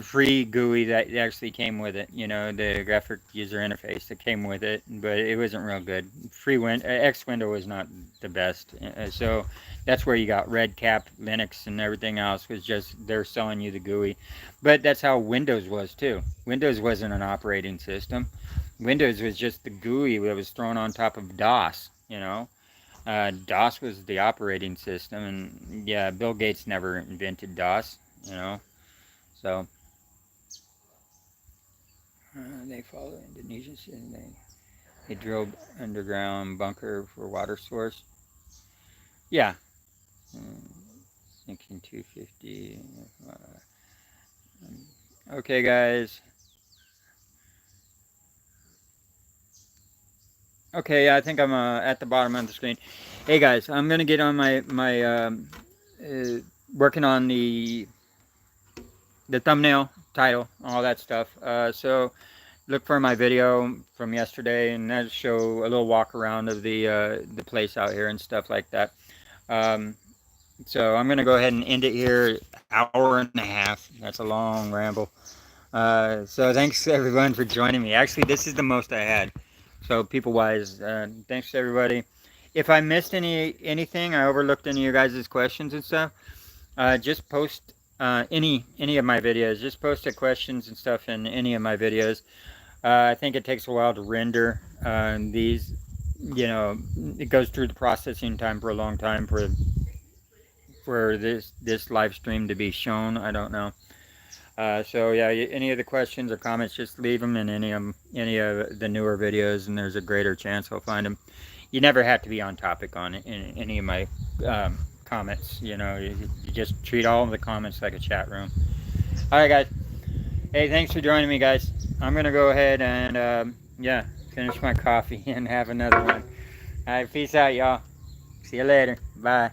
free GUI that actually came with it. You know, the graphic user interface that came with it, but it wasn't real good. X window was not the best. So that's where you got Red Cap, Linux, and everything else was just they're selling you the GUI. But that's how Windows was too. Windows wasn't an operating system. Windows was just the GUI that was thrown on top of DOS. You know, DOS was the operating system, and yeah, Bill Gates never invented DOS. You know. So they follow Indonesian. They drilled underground bunker for water source. Yeah, thinking 250. Okay, guys. Okay, yeah, I think I'm at the bottom of the screen. Hey, guys, I'm gonna get on my working on the thumbnail, title, all that stuff. So look for my video from yesterday, and that'll show a little walk around of the place out here and stuff like that. So I'm gonna go ahead and end it here. Hour and a half. That's a long ramble. So thanks everyone for joining me. Actually, this is the most I had. So people-wise, thanks to everybody. If I missed anything, I overlooked any of your guys' questions and stuff, just post any of my videos. Just post the questions and stuff in any of my videos. I think it takes a while to render these. You know, it goes through the processing time for a long time for this live stream to be shown. I don't know. So yeah, any of the questions or comments, just leave them in any of the newer videos, and there's a greater chance I'll find them. You never have to be on topic on any of my comments. You know, you just treat all of the comments like a chat room. All right, guys. Hey, thanks for joining me, guys. I'm gonna go ahead and yeah, finish my coffee and have another one. All right, peace out, y'all. See you later. Bye.